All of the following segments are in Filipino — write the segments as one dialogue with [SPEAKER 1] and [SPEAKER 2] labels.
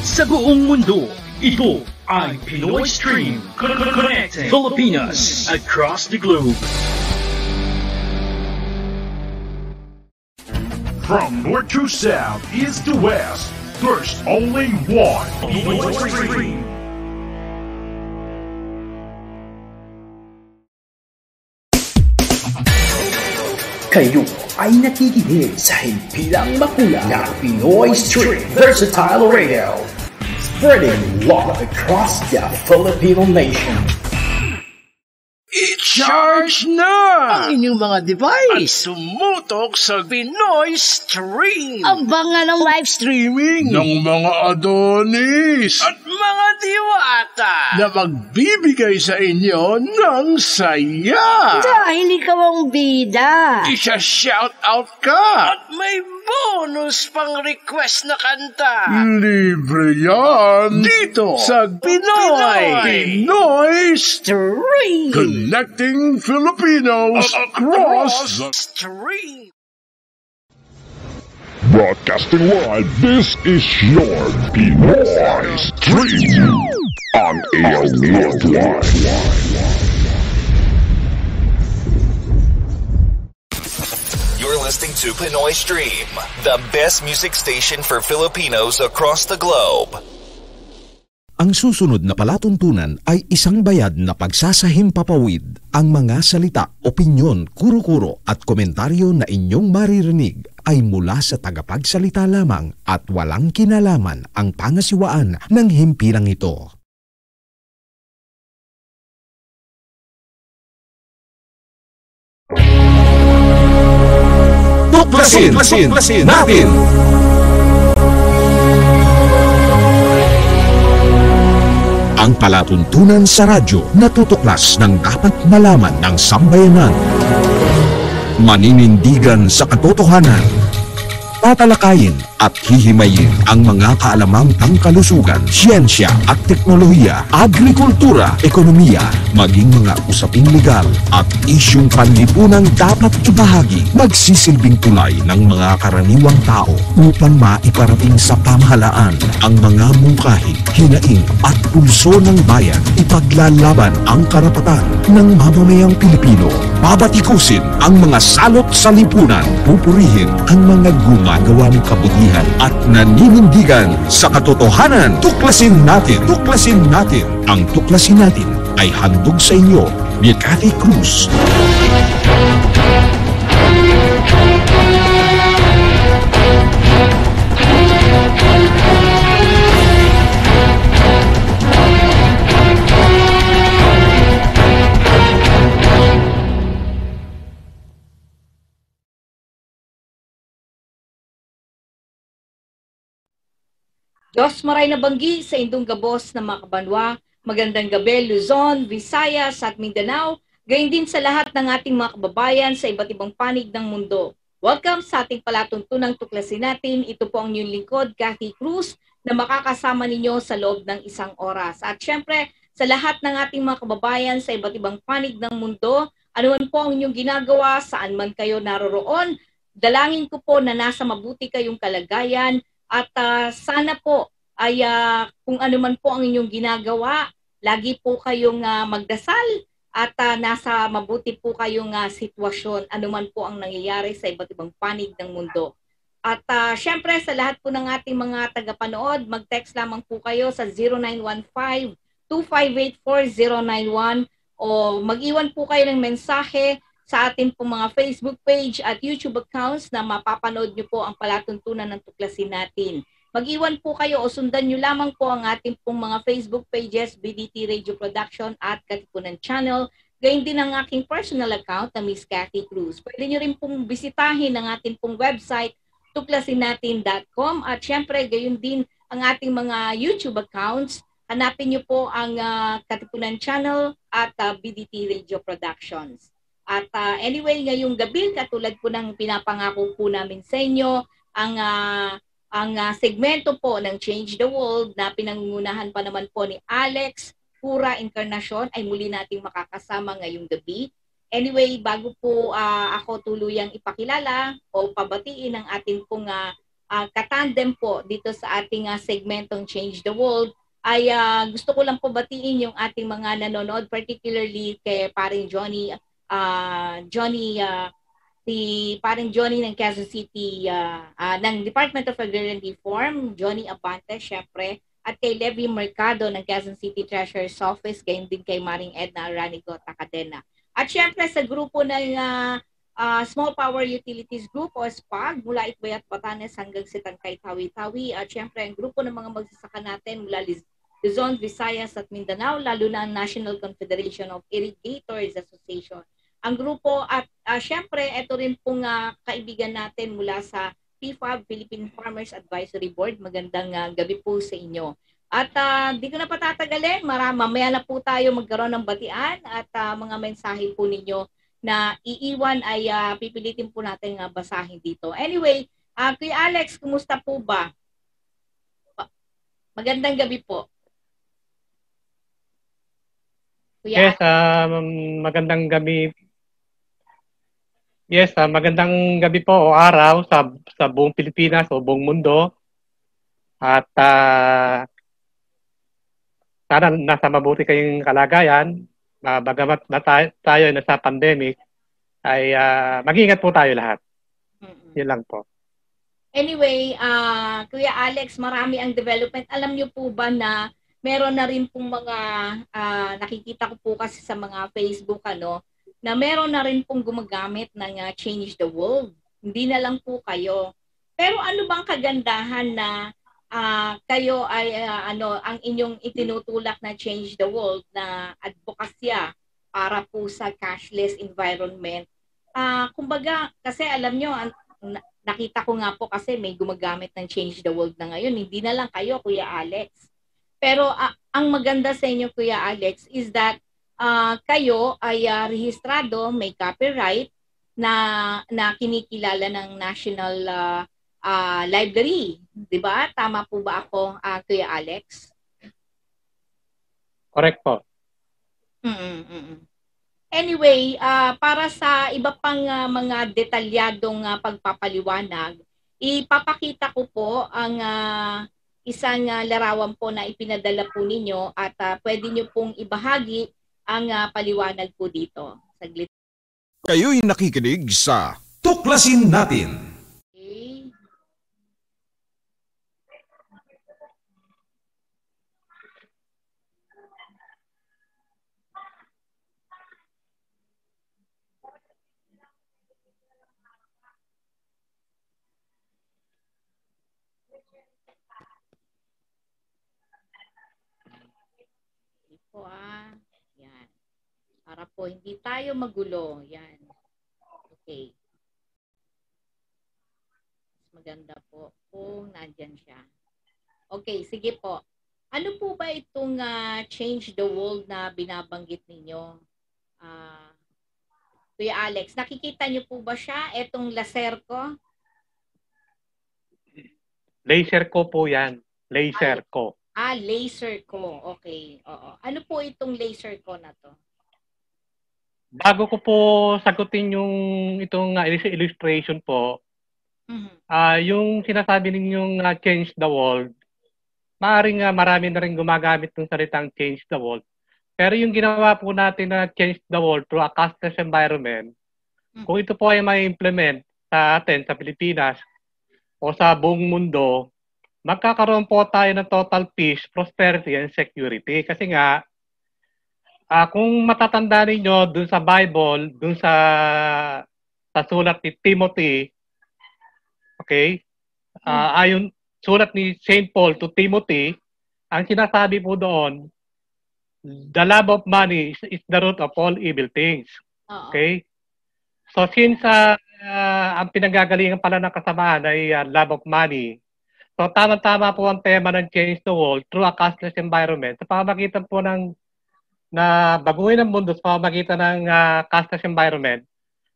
[SPEAKER 1] sa buong mundo. Ito ay Pinoy Stream, connecting Filipinas across the globe.
[SPEAKER 2] From north to south, east to west, there's only one Pinoy Stream.
[SPEAKER 3] Kayo ay nakikinig sa himpilang makulang na Pinoy Stream Versatile Radio, spreading love across the Filipino nation.
[SPEAKER 4] I-charge na
[SPEAKER 5] ang inyong mga device
[SPEAKER 4] at tumutok sa Pinoy Stream.
[SPEAKER 5] Abangan ang live streaming
[SPEAKER 4] ng mga Adonis at mga diwata na magbibigay sa inyo ng saya.
[SPEAKER 5] dahil ikaw ang bida.
[SPEAKER 4] Isa-shout out ka at may bonus pang request na kanta. Libre yan dito sa Pinoy
[SPEAKER 5] Stream.
[SPEAKER 4] Connecting Filipinos across the stream.
[SPEAKER 2] Broadcasting live, this is your Pinoy Stream on AL Worldwide.
[SPEAKER 6] You're listening to Pinoy Stream, the best music station for Filipinos across the globe.
[SPEAKER 7] Ang susunod na palatuntunan ay isang bayad na pagsasahimpapawid. Ang mga salita, opinyon, kuro-kuro at komentaryo na inyong maririnig ay mula sa tagapagsalita lamang at walang kinalaman ang pangasiwaan ng himpilang ito. Tuklasin natin! Ang palatuntunan sa radyo na tutuklas ng dapat malaman ng sambayanan. Maninindigan sa katotohanan. Tatalakayin at hihimayin ang mga kaalamang pangkalusugan, siyensya at teknolohiya, agrikultura, ekonomiya, maging mga usaping legal at isyung panlipunang dapat ibahagi, magsisilbing tulay ng mga karaniwang tao upang maiparating sa pamahalaan ang mga mungkahi, hinaing at pulso ng bayan. Ipaglalaban ang karapatan ng mamamayang Pilipino. Babatikusin ang mga salot sa lipunan. Pupurihin ang mga gumagawa ng kabutihan at naninindigan sa katotohanan. Tuklasin natin. Ang tuklasin natin ay handog sa inyo ni Cathy Cruz.
[SPEAKER 8] Diyos maray na banggi sa indong gabos na mga kabanwa, magandang gabi Luzon, Visayas at Mindanao, gayon din sa lahat ng ating mga kababayan sa iba't ibang panig ng mundo. Welcome sa ating palatuntunang tuklasin natin. Ito po ang inyong lingkod, Cathy Cruz, na makakasama ninyo sa loob ng isang oras. At syempre, sa lahat ng ating mga kababayan sa iba't ibang panig ng mundo, anuman po ang inyong ginagawa, saan man kayo naroroon, dalangin ko po na nasa mabuti kayong kalagayan. At sana po ay kung ano man po ang inyong ginagawa, lagi po kayong magdasal at nasa mabuti po kayong sitwasyon, ano man po ang nangyayari sa iba't ibang panig ng mundo. At syempre sa lahat po ng ating mga tagapanood, mag-text lamang po kayo sa 0915-258-4091 o mag-iwan po kayo ng mensahe sa ating pong mga Facebook page at YouTube accounts na mapapanood nyo po ang palatuntunan ng tuklasin natin. Mag-iwan po kayo o sundan nyo lamang po ang ating pong mga Facebook pages, BDT Radio Production at Katipunan Channel. Gayun din ang aking personal account na Miss Cathy Cruz. Pwede nyo rin pong bisitahin ang ating pong website, tuklasinnatin.com at syempre gayon din ang ating mga YouTube accounts. Hanapin nyo po ang Katipunan Channel at BDT Radio Productions. At anyway, ngayong gabi, katulad po ng pinapangako po namin sa inyo, ang segmento po ng Change the World na pinangungunahan pa naman po ni Alex Pura Encarnacion ay muli nating makakasama ngayong gabi. Anyway, bago po ako tuluyang ipakilala o pabatiin ang ating pong katandem po dito sa ating segmentong Change the World, ay gusto ko lang po batiin yung ating mga nanonood, particularly kay paring Johnny, si paring Johnny ng Quezon City, ng Department of Agrarian Reform, Johnny Abante, syempre, at kay Levi Mercado ng Quezon City Treasurer's Office, gayon din kay Maring Edna Ranigo Takadena. At syempre sa grupo ng Small Power Utilities Group o SPAG mula Itbayat, Batanes hanggang Sitangkay, Tawi-Tawi. At syempre ang grupo ng mga magsasaka natin mula Luzon, Visayas at Mindanao, lalo na ang National Confederation of Irrigators Association. Ang grupo at syempre ito rin pong kaibigan natin mula sa PFAB, Philippine Farmers Advisory Board. Magandang gabi po sa inyo. At di ko na patatagalin, mamaya na po tayo magkaroon ng batian at mga mensahe po ninyo na iiwan ay pipilitin po natin basahin dito. Anyway, Kuya Alex, kumusta po ba? Magandang gabi po. Kuya
[SPEAKER 9] Yes, magandang gabi. Yes, magandang gabi po o araw sa buong Pilipinas o buong mundo. At sana nasa mabuti kayong kalagayan. Bagamat tayo nasa pandemic, ay mag-ingat po tayo lahat. Yun lang po.
[SPEAKER 8] Anyway, Kuya Alex, marami ang development. Alam niyo po ba na meron na rin pong mga, nakikita ko po kasi sa mga Facebook, na meron na rin pong gumagamit ng Change the World. Hindi na lang po kayo. Pero ano bang kagandahan na kayo ay ang inyong itinutulak na Change the World na advokasya para po sa cashless environment? Kumbaga, kasi alam nyo, nakita ko nga po kasi may gumagamit ng Change the World na ngayon. Hindi na lang kayo, Kuya Alex. Pero ang maganda sa inyo, Kuya Alex, is that kayo ay rehistrado, may copyright na kinikilala ng National Library. Diba? Tama po ba ako, Kuya Alex?
[SPEAKER 9] Correct po.
[SPEAKER 8] Anyway, para sa iba pang mga detalyadong pagpapaliwanag, ipapakita ko po ang isang larawan po na ipinadala po ninyo at pwede nyo pong ibahagi ang paliwanag po dito. Saglit.
[SPEAKER 7] Kayo'y nakikinig sa Tuklasin Natin.
[SPEAKER 8] Okay. Ito yan. Para po hindi tayo magulo. Yan. Okay. Maganda po kung nandyan siya. Okay, sige po. Ano po ba itong Change the World na binabanggit ninyo? Kuya Alex, nakikita niyo po ba siya? Itong laser ko?
[SPEAKER 9] Laser ko po yan. Laser ko.
[SPEAKER 8] Laser ko. Okay. Oo. Ano po itong laser ko na to?
[SPEAKER 9] Bago ko po sagutin itong illustration po, yung sinasabi ninyong change the world, maaaring marami na rin gumagamit ng salitang change the world. Pero yung ginawa po natin na change the world through a cashless environment, kung ito po ay may implement sa atin, sa Pilipinas, o sa buong mundo, magkakaroon po tayo ng total peace, prosperity, and security. Kasi nga, kung matatanda ninyo dun sa Bible, dun sa sulat ni Timothy, okay, ayon sulat ni St. Paul to Timothy, ang sinasabi po doon, the love of money is the root of all evil things. Okay? So since ang pinanggagalingan pala ng kasamaan ay love of money, so tama-tama po ang tema ng Change the World through a cashless environment. Sa pamamagitan po na baguhin ang mundo sa pamamagitan ng cashless environment,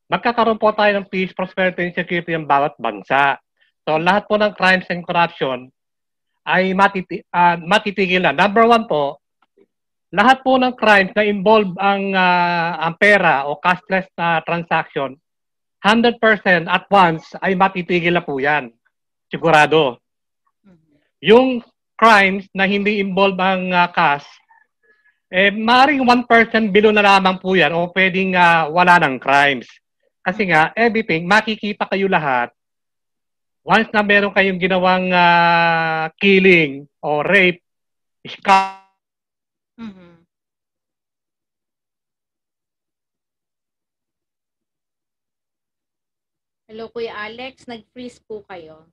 [SPEAKER 9] magkakaroon po tayo ng peace, prosperity, and security ng bawat bansa. So lahat po ng crimes and corruption ay matitigil na. Number one po, lahat po ng crimes na involve ang pera o cashless transaction, 100% at once ay matitigil na po yan. sigurado. Yung crimes na hindi involve ang cash, maaaring 1% below na lamang po yan o pwedeng wala ng crimes. Kasi nga, everything, makikita kayo lahat. Once na meron kayong ginawang killing o rape, scam,
[SPEAKER 8] Hello, Kuya Alex. Nag-freeze po kayo.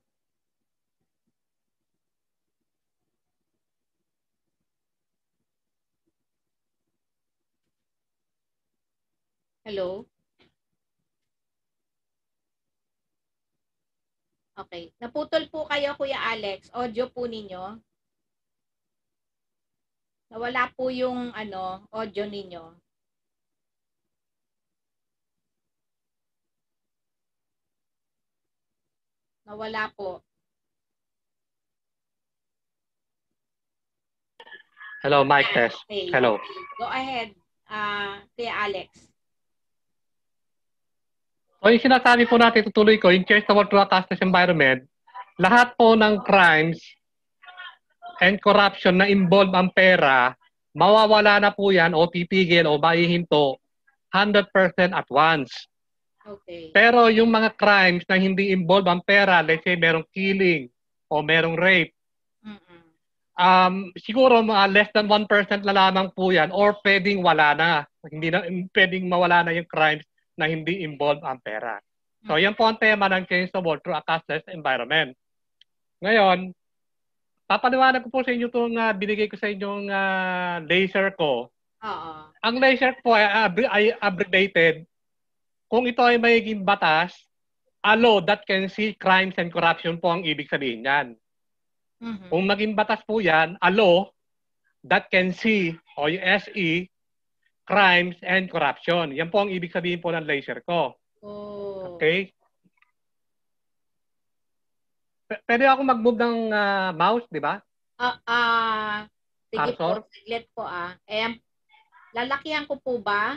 [SPEAKER 8] Hello? Okay. Naputol po kayo, Kuya Alex. Audio po ninyo. Nawala po yung audio ninyo. Nawala po.
[SPEAKER 9] Hello, mic test.
[SPEAKER 8] Okay.
[SPEAKER 9] Hello.
[SPEAKER 8] Go ahead, Kuya Alex.
[SPEAKER 9] So yung sinasabi po natin, tutuloy ko, yung Change the World Through a Cashless Environment, lahat po ng crimes and corruption na involve ang pera, mawawala na po yan o titigil o maihinto 100% at once.
[SPEAKER 8] Okay.
[SPEAKER 9] Pero yung mga crimes na hindi involve ang pera, let's say merong killing o merong rape, siguro less than 1% na lamang po yan or pwedeng wala na. Hindi na pwedeng mawala na yung crimes na hindi involve ang pera. So yan po ang tema ng Change the World Through a Cashless Environment. Ngayon, papaliwanag ko po sa inyo itong binigay ko sa inyong laser ko. Ang laser po ay abbreviated. Kung ito ay magiging batas, a law that can see crimes and corruption po ang ibig sabihin yan. Kung maging batas po yan, a law that can see, o yung SE, crimes and corruption. Yan po ang ibig sabihin po ng laser ko. Okay? Pwede ako mag-move ng mouse, di ba?
[SPEAKER 8] Sige po, siglit po lalakihan ko po ba?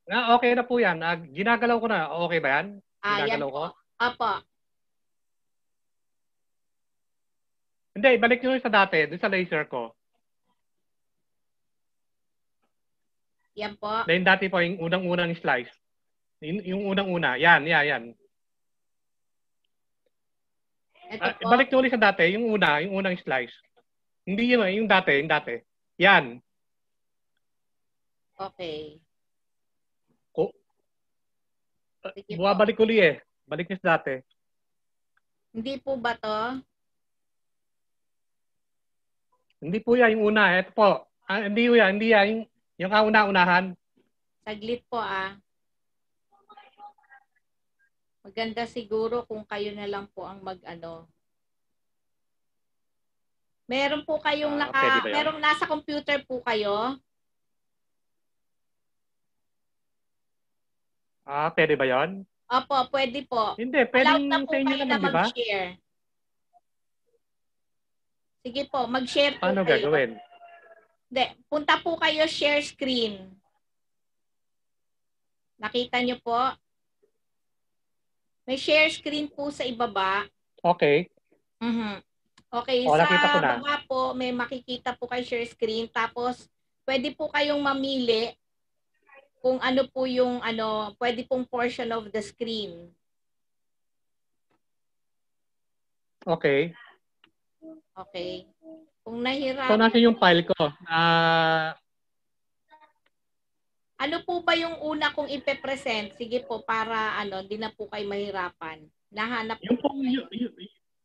[SPEAKER 9] Okay na po yan. Ginagalaw ko na. Okay ba yan? Ginagalaw ko?
[SPEAKER 8] Apo.
[SPEAKER 9] Hindi, balik nyo sa dati. Doon sa laser ko.
[SPEAKER 8] Yan po.
[SPEAKER 9] Dahil dati po, yung unang-unang slice. Yung unang-una. Yan. Balik nyo ulit sa dati. Yung unang slice. Hindi yun, yung dati. Yan.
[SPEAKER 8] Okay.
[SPEAKER 9] Bumabalik uli Balik nyo sa dati.
[SPEAKER 8] Hindi po ba to?
[SPEAKER 9] Hindi po yan, yung una. Ito po. Hindi yan. Yung kauna-unahan.
[SPEAKER 8] Saglit po Maganda siguro kung kayo na lang po ang Meron po kayong merong nasa computer po kayo?
[SPEAKER 9] Pwede ba yan?
[SPEAKER 8] Opo, pwede po.
[SPEAKER 9] Hindi, pwede
[SPEAKER 8] na po
[SPEAKER 9] sa inyo
[SPEAKER 8] kayo
[SPEAKER 9] naman, di ba?
[SPEAKER 8] mag-share. Sige po, mag-share po
[SPEAKER 9] Paano
[SPEAKER 8] kayo.
[SPEAKER 9] gagawin?
[SPEAKER 8] Hindi, punta po kayo share screen. Nakita nyo po? May share screen po sa ibaba.
[SPEAKER 9] Okay.
[SPEAKER 8] Okay, sa baba po, may makikita po kayo share screen. Tapos, pwede po kayong mamili kung ano po yung pwede pong portion of the screen.
[SPEAKER 9] Okay.
[SPEAKER 8] Okay. Kung nahirapan.
[SPEAKER 9] So, nasa yung file ko.
[SPEAKER 8] Ano po ba yung una kong ipe-present? Sige po, para di na po kayo mahirapan. Nahanap po.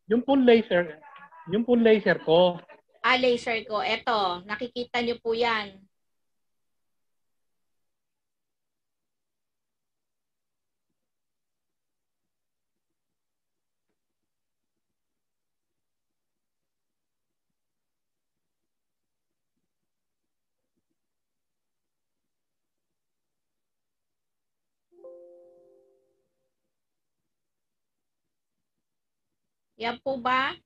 [SPEAKER 9] Yung pong laser. Yung pong laser ko.
[SPEAKER 8] Laser ko. Eto, nakikita nyo po yan. Yan po ba?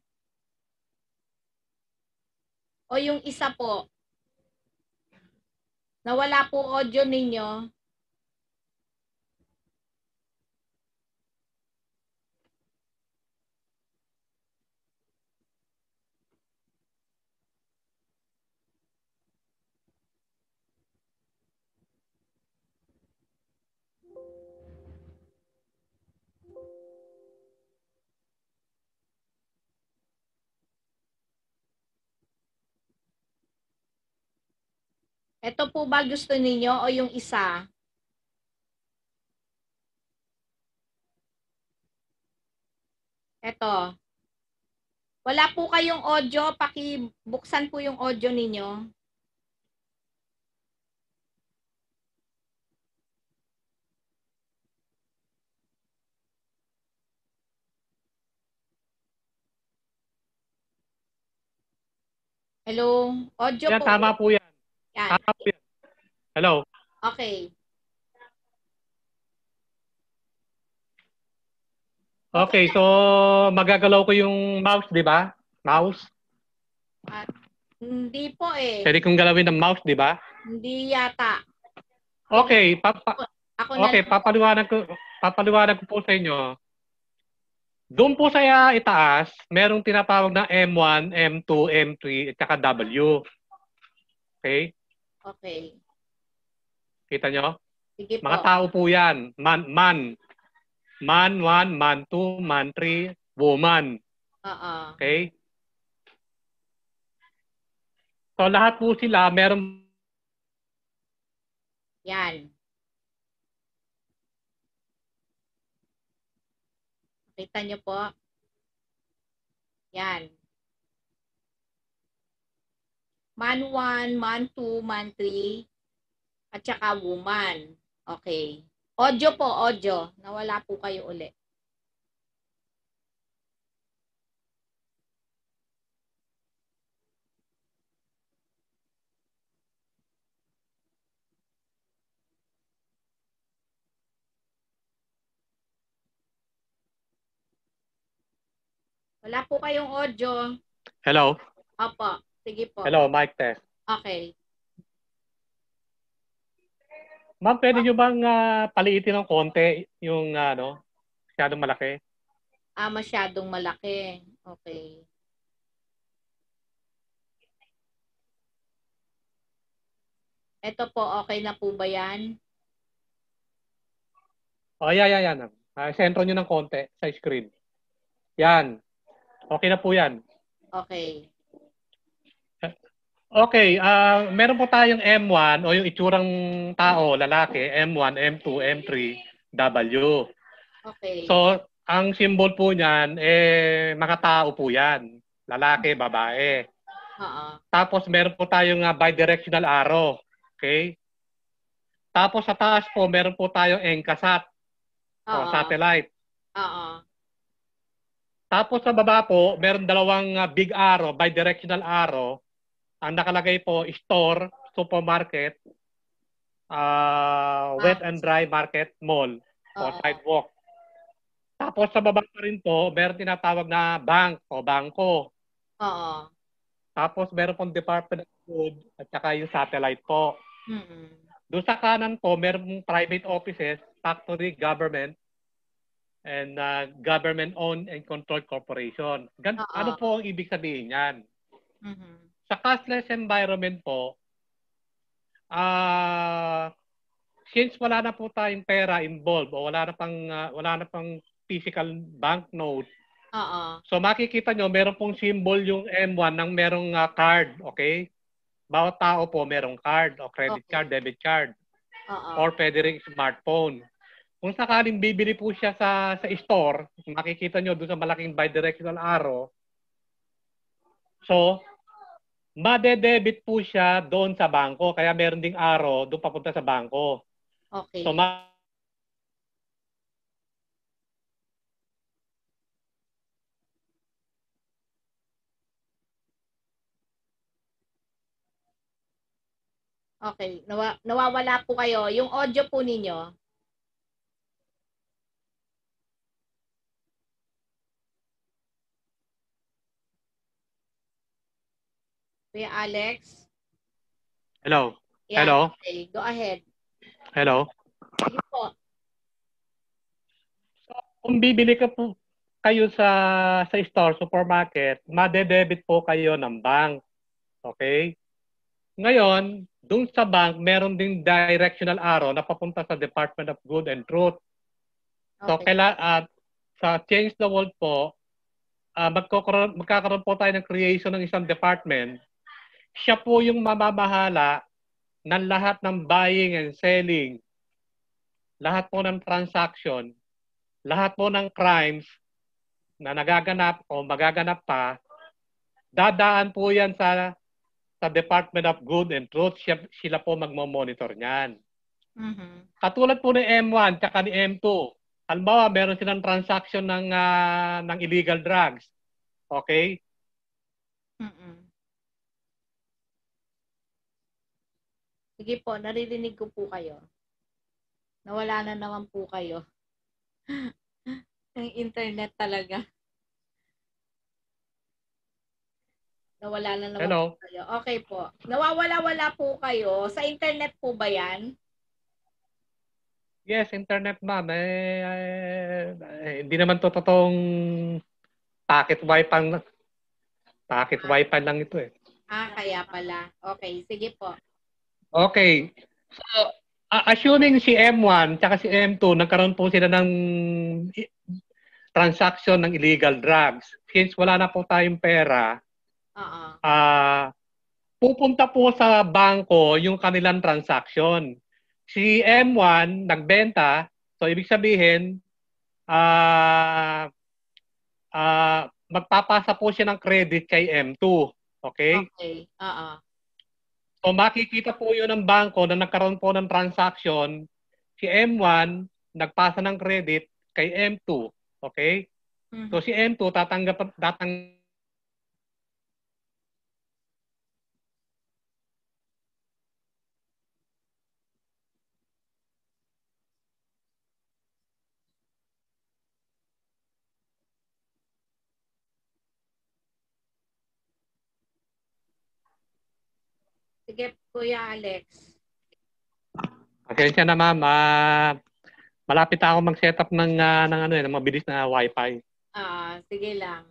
[SPEAKER 8] O yung isa po? Nawala po audio ninyo? Ito po ba gusto ninyo o yung isa? Ito. Wala po kayong audio, pakibuksan po yung audio ninyo. Hello? Audio
[SPEAKER 9] Yan,
[SPEAKER 8] po.
[SPEAKER 9] tama po yan.
[SPEAKER 8] Yan.
[SPEAKER 9] Tama po yan. Hello?
[SPEAKER 8] Okay.
[SPEAKER 9] Okay, so magagalaw ko yung mouse, di ba? Mouse?
[SPEAKER 8] Hindi po eh.
[SPEAKER 9] Pwede kong galawin ng mouse, di ba?
[SPEAKER 8] Hindi yata.
[SPEAKER 9] Okay,
[SPEAKER 8] Ako na
[SPEAKER 9] okay, papaliwanag ko po sa inyo. Doon po sa itaas, merong tinatawag na M1, M2, M3, at saka W. Okay?
[SPEAKER 8] Okay.
[SPEAKER 9] Kita nyo?
[SPEAKER 8] Sige po.
[SPEAKER 9] Mga tao po yan. Man 1, man 2, man 3, woman. Okay? So lahat po sila, meron...
[SPEAKER 8] Yan. Kita nyo po. Yan. Man 1, man 2, man 3, at saka woman. Okay. Audio po, audio. Nawala po kayo ulit. Wala po kayong audio.
[SPEAKER 9] Hello?
[SPEAKER 8] Opo. Sige po.
[SPEAKER 9] Hello, mic test.
[SPEAKER 8] Okay.
[SPEAKER 9] Ma'am, pwede nyo bang paliitin ng konti yung masyadong malaki?
[SPEAKER 8] Masyadong malaki. Okay. Ito po, okay na po ba yan?
[SPEAKER 9] Oh, yan. Sentro nyo ng konti sa screen. Yan. Okay na po yan.
[SPEAKER 8] Okay.
[SPEAKER 9] Okay, meron po tayong M1 o yung itsurang tao, lalaki, M1, M2, M3, W.
[SPEAKER 8] Okay.
[SPEAKER 9] So, ang symbol po niyan, mga tao po yan. Lalaki, babae. Tapos meron po tayong bidirectional arrow. Okay? Tapos sa taas po, meron po tayong ENCASAT o satellite. Tapos sa baba po, meron dalawang big arrow, bidirectional arrow. Ang nakalagay po, store, supermarket, wet and dry market, mall, o sidewalk. Tapos sa baba pa rin po, meron tinatawag na bank o bangko. Tapos meron pong Department of Food at saka yung satellite po. Doon sa kanan po, meron pong private offices, factory, government, and government-owned and controlled corporation. Ano po ang ibig sabihin yan? Sa cashless environment po, since wala na po tayong pera involved o wala na pang physical banknote, so makikita nyo, meron pong symbol yung M1 ng merong card, okay? Bawat tao po merong card o credit card, debit card, or pwede rin smartphone. Kung sakaling bibili po siya sa store, makikita nyo doon sa malaking bidirectional arrow, so made-debit po siya doon sa bangko. Kaya meron ding arrow doon papunta sa bangko.
[SPEAKER 8] Okay.
[SPEAKER 9] So,
[SPEAKER 8] okay. Nawawala po kayo. Yung audio po ninyo. Kuya Alex?
[SPEAKER 9] Hello?
[SPEAKER 8] Yeah,
[SPEAKER 9] Hello?
[SPEAKER 8] Okay, go ahead.
[SPEAKER 9] Hello?
[SPEAKER 8] Sige po.
[SPEAKER 9] So, kung bibili ka po kayo sa store, supermarket, made-debit po kayo ng bank. Okay? Ngayon, dun sa bank, meron ding directional arrow na papunta sa Department of Good and Truth. So, sa Change the World po, magkakaroon po tayo ng creation ng isang department. Siya po yung mamamahala ng lahat ng buying and selling, lahat po ng transaction, lahat po ng crimes na nagaganap o magaganap pa, dadaan po yan sa Department of Good and Truth. Sila po magmo-monitor niyan. Katulad po ni M1 at ni M2. Halimbawa, meron silang transaction ng illegal drugs. Okay?
[SPEAKER 8] Sige po, naririnig ko po kayo. Nawala na naman po kayo. Ang internet talaga. Nawala na naman
[SPEAKER 9] Hello?
[SPEAKER 8] po kayo. Okay po. Nawawala-wala po kayo. Sa internet po ba yan?
[SPEAKER 9] Yes, internet ma'am. Hindi naman to totoong packet wifi lang ito eh.
[SPEAKER 8] Kaya pala. Okay, sige po.
[SPEAKER 9] Okay. So, assuming si M1 tsaka si M2 nagkaroon po sila ng transaction ng illegal drugs. Since wala na po tayong pera, pupunta po sa bangko yung kanilang transaction. Si M1 nagbenta, so ibig sabihin, magpapasa po siya ng credit kay M2. Okay?
[SPEAKER 8] Okay.
[SPEAKER 9] So makikita po yun ng bangko na nagkaroon po ng transaction, si M1 nagpasa ng credit kay M2. Okay? So si M2 tatanggap.
[SPEAKER 8] Sige, Kuya Alex.
[SPEAKER 9] Pasensya na ma'am. Malapit ako mag-set up ng mabilis na wifi.
[SPEAKER 8] Sige lang.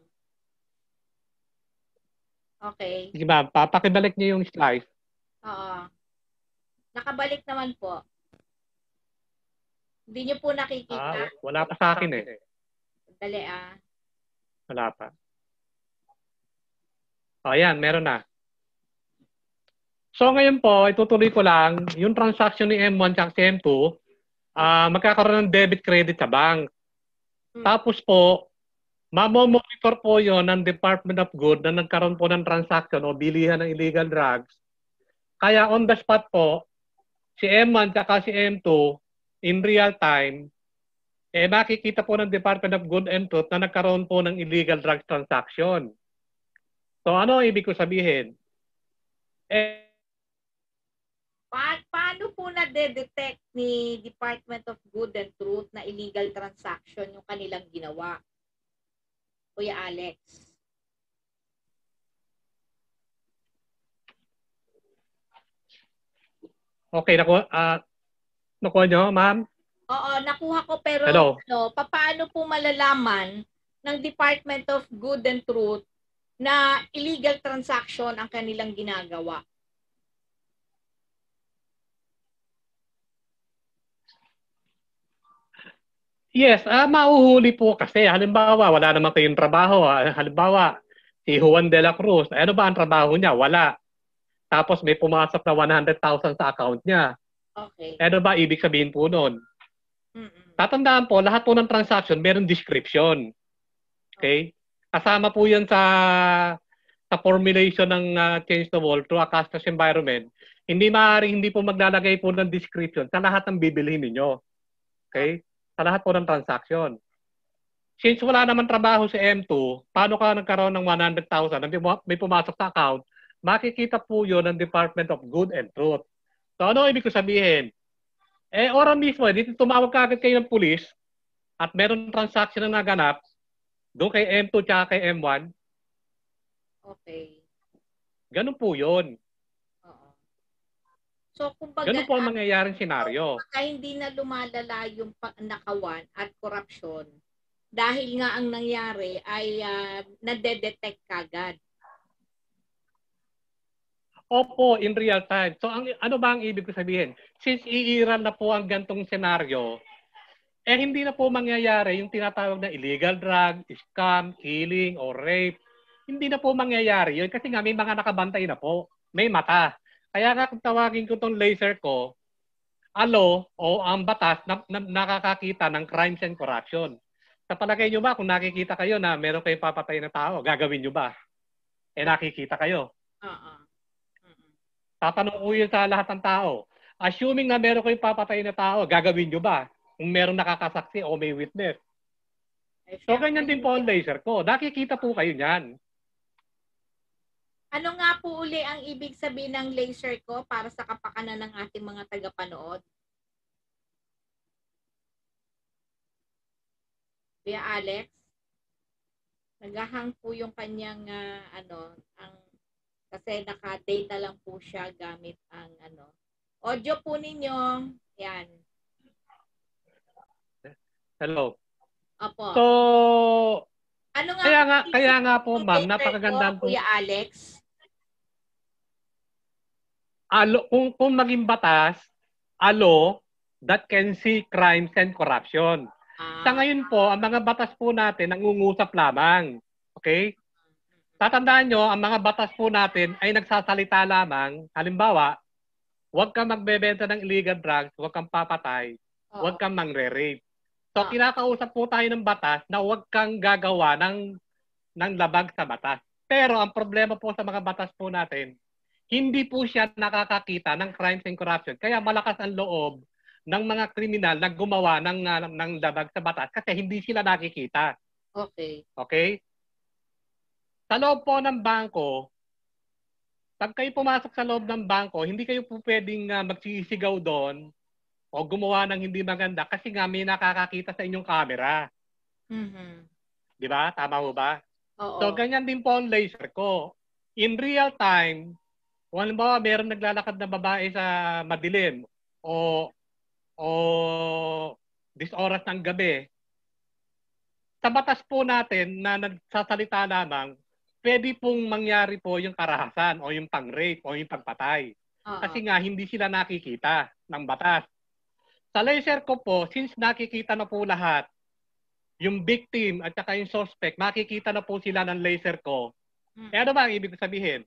[SPEAKER 8] Okay.
[SPEAKER 9] Sige ma'am, papakibalik niyo yung slides.
[SPEAKER 8] Oo. Nakabalik naman po. Hindi niyo po nakikita.
[SPEAKER 9] Wala pa sa akin eh.
[SPEAKER 8] Dali
[SPEAKER 9] Wala pa. Ayan, meron na. So ngayon po, itutuloy ko lang, yung transaction ni M1 at si M2, magkakaroon ng debit credit sa bank. Tapos po, mamomonitor po yon ng Department of Good na nagkaroon po ng transaction o bilihan ng illegal drugs. Kaya on the spot po, si M1 at si M2, in real time, makikita po ng Department of Good and Truth na nagkaroon po ng illegal drugs transaction. So ano ibig ko sabihin?
[SPEAKER 8] Paano po na-detect ni Department of Good and Truth na illegal transaction yung kanilang ginawa? Kuya Alex.
[SPEAKER 9] Okay, nakuha nyo, ma'am?
[SPEAKER 8] Oo, nakuha ko pero paano po malalaman ng Department of Good and Truth na illegal transaction ang kanilang ginagawa?
[SPEAKER 9] Yes, mauhuli po kasi. Halimbawa, wala naman kayong trabaho. Halimbawa, si Juan de la Cruz, ano ba ang trabaho niya? Wala. Tapos may pumasok na 100,000 sa account niya.
[SPEAKER 8] Okay.
[SPEAKER 9] Ano ba ibig sabihin po noon? Tatandaan po, lahat po ng transaction meron description. Okay? Kasama po yan sa formulation ng Change the World through a cashless environment. Hindi po maglalagay po ng description sa lahat ng bibilhin ninyo. Okay? Sa lahat po ng transaction. Since wala naman trabaho si M2, paano ka nagkaroon ng 100,000? May pumasok sa account, makikita po yun ng Department of Good and Truth. So ano ibig ko sabihin? Ora mismo, dito tumawag ka agad kayo ng pulis at meron transaction na naganap doon kay M2 tsaka kay M1.
[SPEAKER 8] Okay.
[SPEAKER 9] Ganun po yun.
[SPEAKER 8] So, kumbaga,
[SPEAKER 9] ganun po ang mangyayaring senaryo.
[SPEAKER 8] Kaya hindi na lumalala yung nakawan at korupsyon dahil nga ang nangyari ay nade-detect kagad.
[SPEAKER 9] Opo, in real time. So, ano ba ang ibig ko sabihin? Since iiran na po ang gantong senaryo, hindi na po mangyayari yung tinatawag na illegal drug, scam, killing, or rape. Hindi na po mangyayari yun kasi nga may mga nakabantay na po. May mata. Kaya nga kung tawagin ko tong laser ko, alo o ang batas na nakakakita ng crimes and corruption. Sa palagay nyo ba, kung nakikita kayo na meron kayong papatay na tao, gagawin nyo ba? Nakikita kayo. Tatanong ko yun sa lahat ng tao. Assuming na meron kayong papatay na tao, gagawin nyo ba? Kung meron nakakasaksi o may witness. So, ganyan din po ang laser ko. Nakikita po kayo niyan.
[SPEAKER 8] Ano nga po uli ang ibig sabihin ng laser ko para sa kapakanan ng ating mga tagapanood? Kuya Alex, naghahang po yung kanyang kasi naka-data lang po siya gamit ang audio po ninyo. Yan.
[SPEAKER 9] Hello.
[SPEAKER 8] Opo.
[SPEAKER 9] So,
[SPEAKER 8] ano
[SPEAKER 9] kaya nga po, ma'am, napakaganda po.
[SPEAKER 8] Kuya Alex.
[SPEAKER 9] Kung maging batas, that can see crimes and corruption. Sa ngayon po, ang mga batas po natin nangungusap lamang. Okay? Tatandaan nyo, ang mga batas po natin ay nagsasalita lamang. Halimbawa, huwag kang magbebenta ng illegal drugs, huwag kang papatay, huwag kang mangre-rape. So, kinakausap po tayo ng batas na huwag kang gagawa ng labag sa batas. Pero ang problema po sa mga batas po natin, hindi po siya nakakakita ng crimes and corruption. Kaya malakas ang loob ng mga kriminal na gumawa ng labag sa batas kasi hindi sila nakikita.
[SPEAKER 8] Okay.
[SPEAKER 9] Okay? Sa loob po ng bangko, pag kayo pumasok sa loob ng bangko, hindi kayo po pwedeng magsisigaw doon o gumawa ng hindi maganda kasi nga may nakakakita sa inyong camera.
[SPEAKER 8] Mm-hmm.
[SPEAKER 9] Di ba? Tama mo ba?
[SPEAKER 8] Oo.
[SPEAKER 9] So, ganyan din po ang laser ko. In real time, halimbawa, meron naglalakad na babae sa madilim o this oras ng gabi. Sa batas po natin na nagsasalita lamang, pwede pong mangyari po yung karahasan o yung pang-rape o yung pagpatay. Kasi nga, hindi sila nakikita ng batas. Sa laser ko po, since nakikita na po lahat, yung victim at saka yung suspect, makikita na po sila ng laser ko. Ano ba ang ibig sabihin?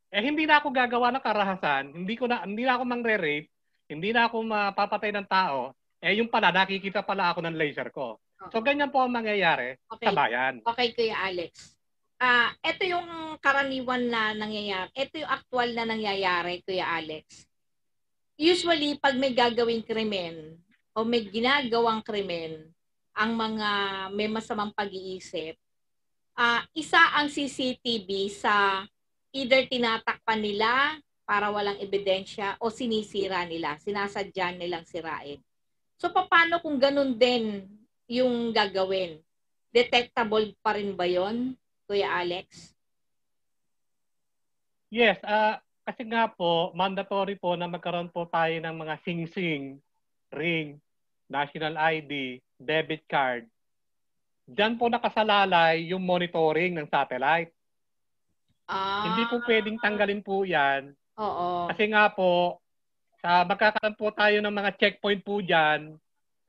[SPEAKER 9] Hindi na ako gagawa ng karahasan, hindi na ako mangre-rape, hindi na ako mapapatay ng tao. Yung pala, nakikita pala ako ng laser ko. So, ganyan po ang mangyayari sa bayan.
[SPEAKER 8] Okay, Kuya Alex. Ito yung karaniwan na nangyayari. Ito yung actual na nangyayari, Kuya Alex. Usually, pag may gagawing krimen o may ginagawang krimen, ang mga may masamang pag-iisip, isa ang CCTV sa either tinatakpan nila para walang ebidensya o sinisira nila, sinasadya nilang sirain. So, paano kung ganun din yung gagawin? Detectable pa rin ba yon, Kuya Alex?
[SPEAKER 9] Yes, kasi nga po, mandatory po na magkaroon po tayo ng mga sing-sing, ring, national ID, debit card. Diyan po nakasalalay yung monitoring ng satellite. Hindi po pwedeng tanggalin po yan.
[SPEAKER 8] Oo.
[SPEAKER 9] Kasi nga po, magkakaroon po tayo ng mga checkpoint po dyan.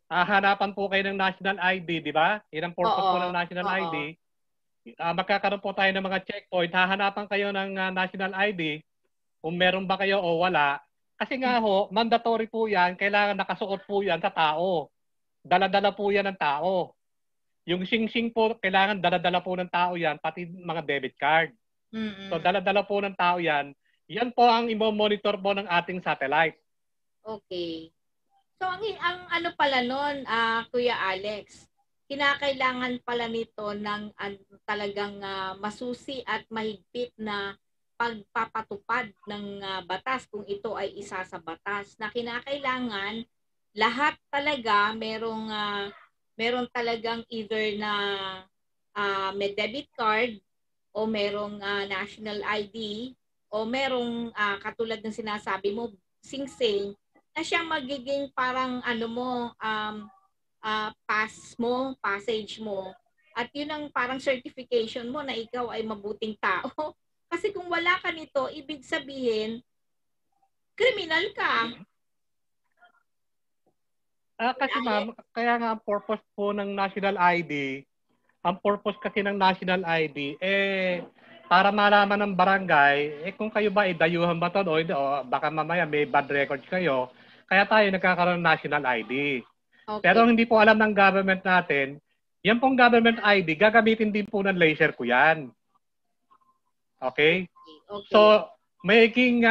[SPEAKER 9] Hahanapan po kayo ng national ID, di ba? Yan ang purpose po ng national ID. Magkakaroon po tayo ng mga checkpoint. Hahanapan kayo ng national ID kung meron ba kayo o wala. Kasi nga ho, mandatory po yan. Kailangan nakasuot po yan sa tao. Dala-dala po yan ng tao. Yung sing-sing po, kailangan dala-dala po ng tao yan, pati mga debit card. So, dala-dala po ng tao yan. Yan po ang i-monitor po ng ating satellite.
[SPEAKER 8] Okay. So, ang ano pala nun, Kuya Alex, kinakailangan pala nito ng talagang masusi at mahigpit na pagpapatupad ng batas kung ito ay isa sa batas na kinakailangan lahat talaga meron talagang either na may debit card o merong national ID o merong katulad ng sinasabi mo, sing-sing, na siya magiging parang passage mo. At yun ang parang certification mo na ikaw ay mabuting tao. Kasi kung wala ka nito, ibig sabihin, kriminal ka.
[SPEAKER 9] Kasi ma'am, kaya nga ang purpose po ng national ID, ang purpose kasi ng national ID, para malaman ng barangay, kung kayo ba dayuhan ba to o hindi, o baka mamaya may bad records kayo, kaya tayo nagkakaroon ng national ID. Okay. Pero hindi po alam ng government natin, yan pong government ID, gagamitin din po ng laser ko yan. Okay? Okay. So, making,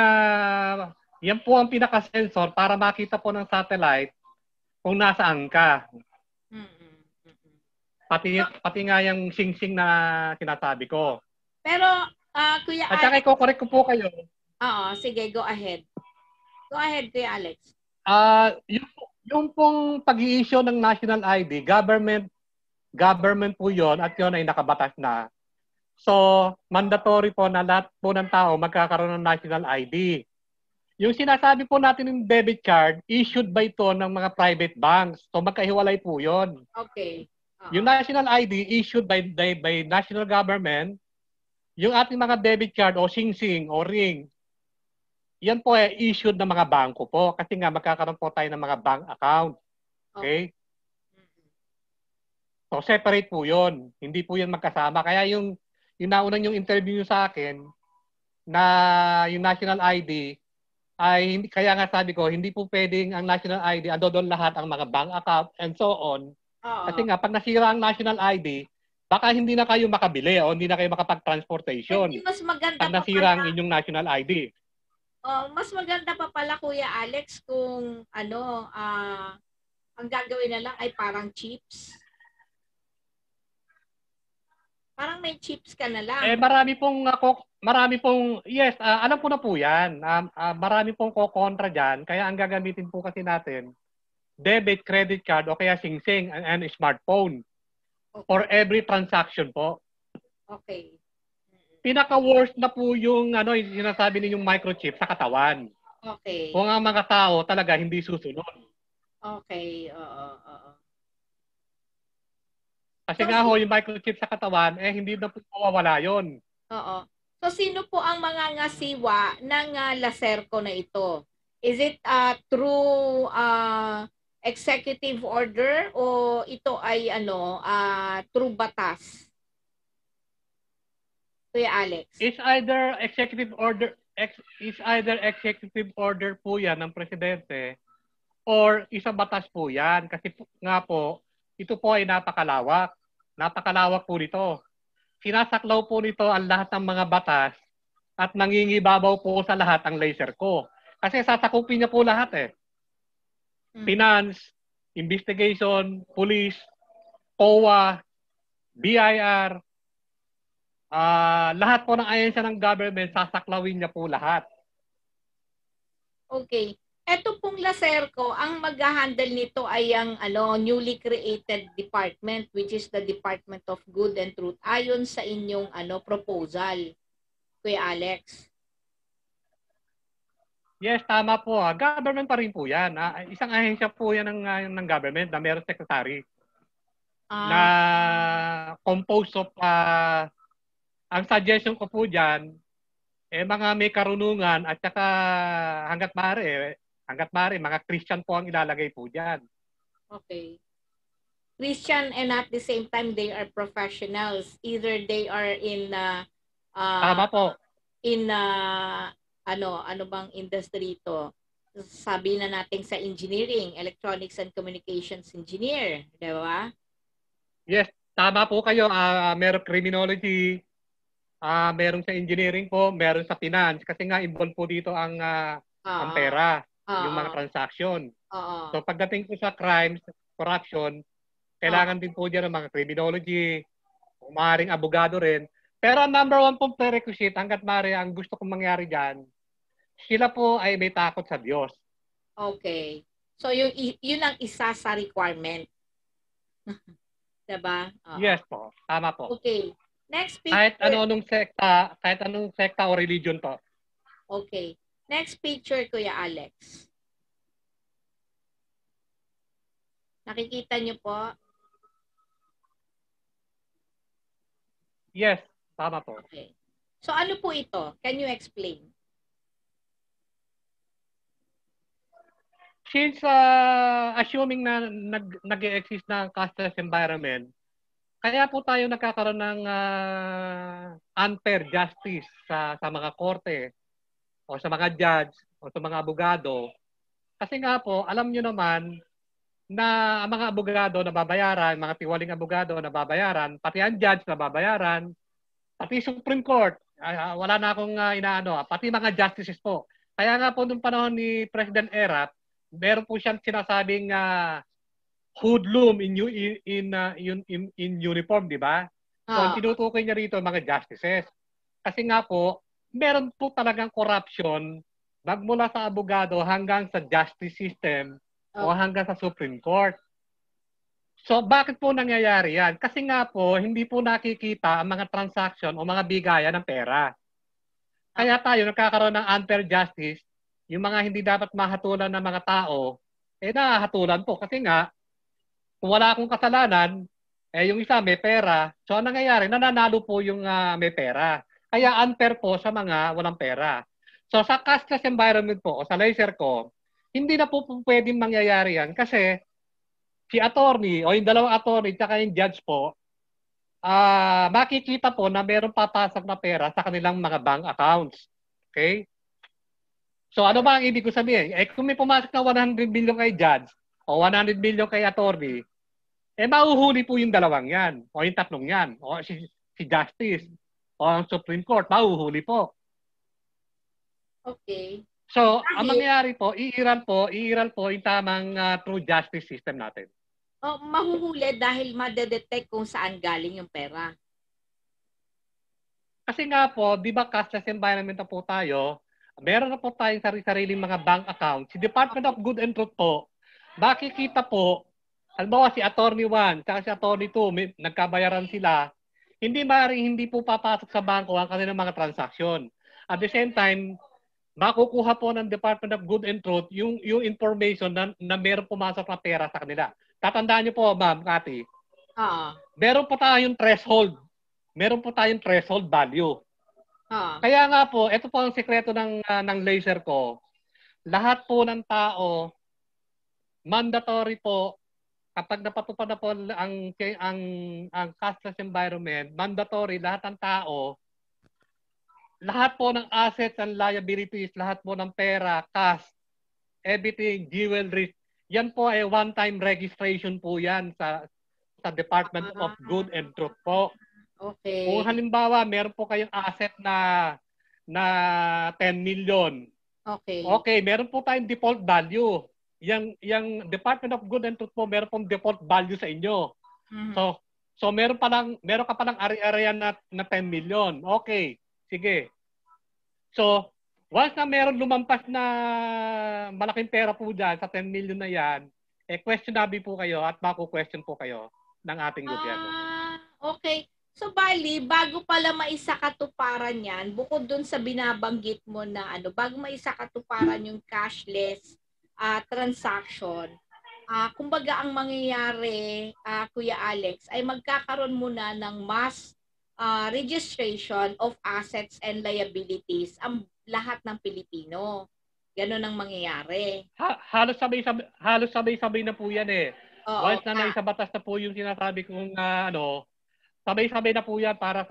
[SPEAKER 9] yan po ang pinaka-sensor para makita po ng satellite kung nasaan ka. Pati nga yung sing-sing na sinasabi ko.
[SPEAKER 8] Pero, Kuya Alex...
[SPEAKER 9] At saka i-correct ko po kayo.
[SPEAKER 8] Oo, sige, go ahead. Go ahead, Kuya Alex.
[SPEAKER 9] Yung pong pag-i-issue ng national ID, government po yon at yun ay nakabatas na. So, mandatory po na lahat po ng tao magkakaroon ng national ID. Yung sinasabi po natin ng debit card, issued by ito ng mga private banks. So, magkahiwalay po yon.
[SPEAKER 8] Okay.
[SPEAKER 9] Yung national ID issued by national government, yung ating mga debit card o sing-sing o ring, yan po ay issued ng mga bangko po. Kasi nga magkakaroon po tayo ng mga bank account. Okay? So separate po yun. Hindi po yan magkasama. Kaya yung naunang yung interview nyo sa akin na yung national ID ay, kaya nga sabi ko, hindi po pwedeng ang national ID, ando doon lahat ang mga bank account and so on. Kasi nga, pag nasira ang national ID, baka hindi na kayo makabili o hindi na kayo makapag-transportation.
[SPEAKER 8] Mas maganda
[SPEAKER 9] pag nasira ang inyong national ID.
[SPEAKER 8] Mas maganda pa pala, Kuya Alex, kung ang gagawin na lang ay parang chips. Parang may chips ka na lang.
[SPEAKER 9] Marami pong, yes, alam ko na po yan. Marami pong kokontra dyan. Kaya ang gagamitin po kasi natin, debit, credit card, o kaya sing-sing and smartphone. Okay. For every transaction po.
[SPEAKER 8] Okay.
[SPEAKER 9] Pinaka-worst na po yung yung sinasabi ninyong microchip sa katawan.
[SPEAKER 8] Okay.
[SPEAKER 9] Kung ang mga tao talaga hindi susunod.
[SPEAKER 8] Okay.
[SPEAKER 9] Kasi nga yung microchip sa katawan, hindi na po mawawala yun.
[SPEAKER 8] Oo. So, sino po ang mga ngasiwa ng Laserco na ito? Is it through executive order o ito ay through batas? Kuya Alex.
[SPEAKER 9] It's either executive order po yan ng presidente or isang batas po yan kasi nga po ito po ay napakalawak. Napakalawak po nito. Sinasaklaw po nito ang lahat ng mga batas at nangingibabaw po sa lahat ang laser ko. Kasi sasakupin niya po lahat Finance, investigation, police, COA, BIR, lahat po ng ahensya ng government, sasaklawin niya po lahat.
[SPEAKER 8] Okay. Ito pong Laserco, ang mag-handle nito ay ang newly created department, which is the Department of Good and Truth. Ayon sa inyong proposal, Kuya Alex.
[SPEAKER 9] Yes, tama po. Government pa rin po yan. Isang ahensya po yan ng government na mayroong secretary. Na composed of, ang suggestion ko po dyan, mga may karunungan at saka hanggat maaari, mga Christian po ang ilalagay po dyan.
[SPEAKER 8] Okay. Christian and at the same time, they are professionals. Either they are in,
[SPEAKER 9] tama po.
[SPEAKER 8] In, ano bang industry ito? Sabi na natin sa engineering, electronics and communications engineer, di ba?
[SPEAKER 9] Yes, tama po kayo. Meron criminology, meron sa engineering po, meron sa finance. Kasi nga involved po dito ang pera, yung mga transaction. So pagdating po sa crimes, corruption, kailangan din po dyan ng mga criminology, maaaring abogado rin. Pero ang number one pong prerequisite, hanggat maaari, ang gusto kong mangyari dyan, sila po ay may takot sa Diyos.
[SPEAKER 8] Okay. So, yun ang isa sa requirement. Diba?
[SPEAKER 9] Yes po. Tama po.
[SPEAKER 8] Okay. Next picture.
[SPEAKER 9] Kahit anong sekta o religion po.
[SPEAKER 8] Okay. Next picture, Kuya Alex. Nakikita niyo po?
[SPEAKER 9] Yes. Tama po.
[SPEAKER 8] Okay. So, ano po ito? Can you explain?
[SPEAKER 9] Since assuming na nag-e-exist na cashless environment, Kaya po tayo nagkakaroon ng unfair justice sa mga korte o sa mga judge o sa mga abogado. Kasi nga po, alam nyo naman na ang mga abogado nababayaran, mga tiwaling abogado nababayaran, pati ang judge nababayaran, pati Supreme Court, wala na akong inaano, pati mga justices po. Kaya nga po nung panahon ni President Erap, meron po siyang sinasabing hoodlum in uniform, di ba? So, tinutukoy niya rito mga justices. Kasi nga po, meron po talagang corruption magmula sa abogado hanggang sa justice system o hanggang sa Supreme Court. So, bakit po nangyayari yan? Kasi nga po, hindi po nakikita ang mga transaction o mga bigayan ng pera. Kaya tayo nagkakaroon ng unfair justice, yung mga hindi dapat mahatulan ng mga tao, nahahatulan po. Kasi nga, kung wala akong kasalanan, yung isa may pera. So, ang nangyayari, nananalo po yung may pera. Kaya unfair po sa mga walang pera. So, sa cashless environment po, o sa laser ko, hindi na po pwedeng mangyayari yan kasi si attorney o yung dalawang attorney at yung judge po, makikita po na meron papasok na pera sa kanilang mga bank accounts. Okay? So, ano ba ang ibig ko sabihin? Kung may pumasok na 100 million kay judge o 100 million kay attorney, mahuhuli po yung dalawang yan o yung tatlong yan o si Justice o ang Supreme Court, mahuhuli po.
[SPEAKER 8] Okay.
[SPEAKER 9] So, ang mangyayari po, iiral po yung tamang true justice system natin.
[SPEAKER 8] Mahuhuli dahil madedetect kung saan galing yung pera.
[SPEAKER 9] Kasi nga po, di ba cashless environment na po tayo, meron na po tayong sariling mga bank accounts. Si Department of Good and Truth po, makikita po, halimbawa si Attorney 1 at si Attorney 2, nagkabayaran sila, hindi po papasok sa bangko ang kanilang mga transaksyon. At the same time, makukuha po ng Department of Good and Truth yung information na meron pumasok na pera sa kanila. Tatandaan niyo po, Ma'am Cathy, meron po tayong threshold. Meron po tayong threshold value. Kaya nga po, ito po ang sikreto ng laser ko. Lahat po ng tao, mandatory po, kapag napatupad na po ang cashless environment, mandatory, lahat ng tao, lahat po ng assets and liabilities, lahat po ng pera, cash, everything, jewelry, yan po ay one-time registration po yan sa Department of Good and Truth po.
[SPEAKER 8] Okay.
[SPEAKER 9] Kung halimbawa, meron po kayong asset na 10 million.
[SPEAKER 8] Okay.
[SPEAKER 9] Okay, meron po tayong default value. Yung Department of Good and Truth po, meron pong default value sa inyo. Mm-hmm. So meron ka pa lang ari-arian na 10 million. Okay, sige. So, once na meron lumampas na malaking pera po dyan sa 10 million na yan, questionable po kayo at maku-question po kayo ng ating gobyerno.
[SPEAKER 8] Okay. So, bali, bago pala maisakatuparan yan, bukod dun sa binabanggit mo na bago maisakatuparan yung cashless transaction, kumbaga ang mangyayari, Kuya Alex, ay magkakaroon muna ng mass registration of assets and liabilities ang lahat ng Pilipino. Ganon ang mangyayari.
[SPEAKER 9] Halos sabay-sabay na po yan eh. Once na naisabatas na po yung sinasabi kong sabay-sabay na po yan para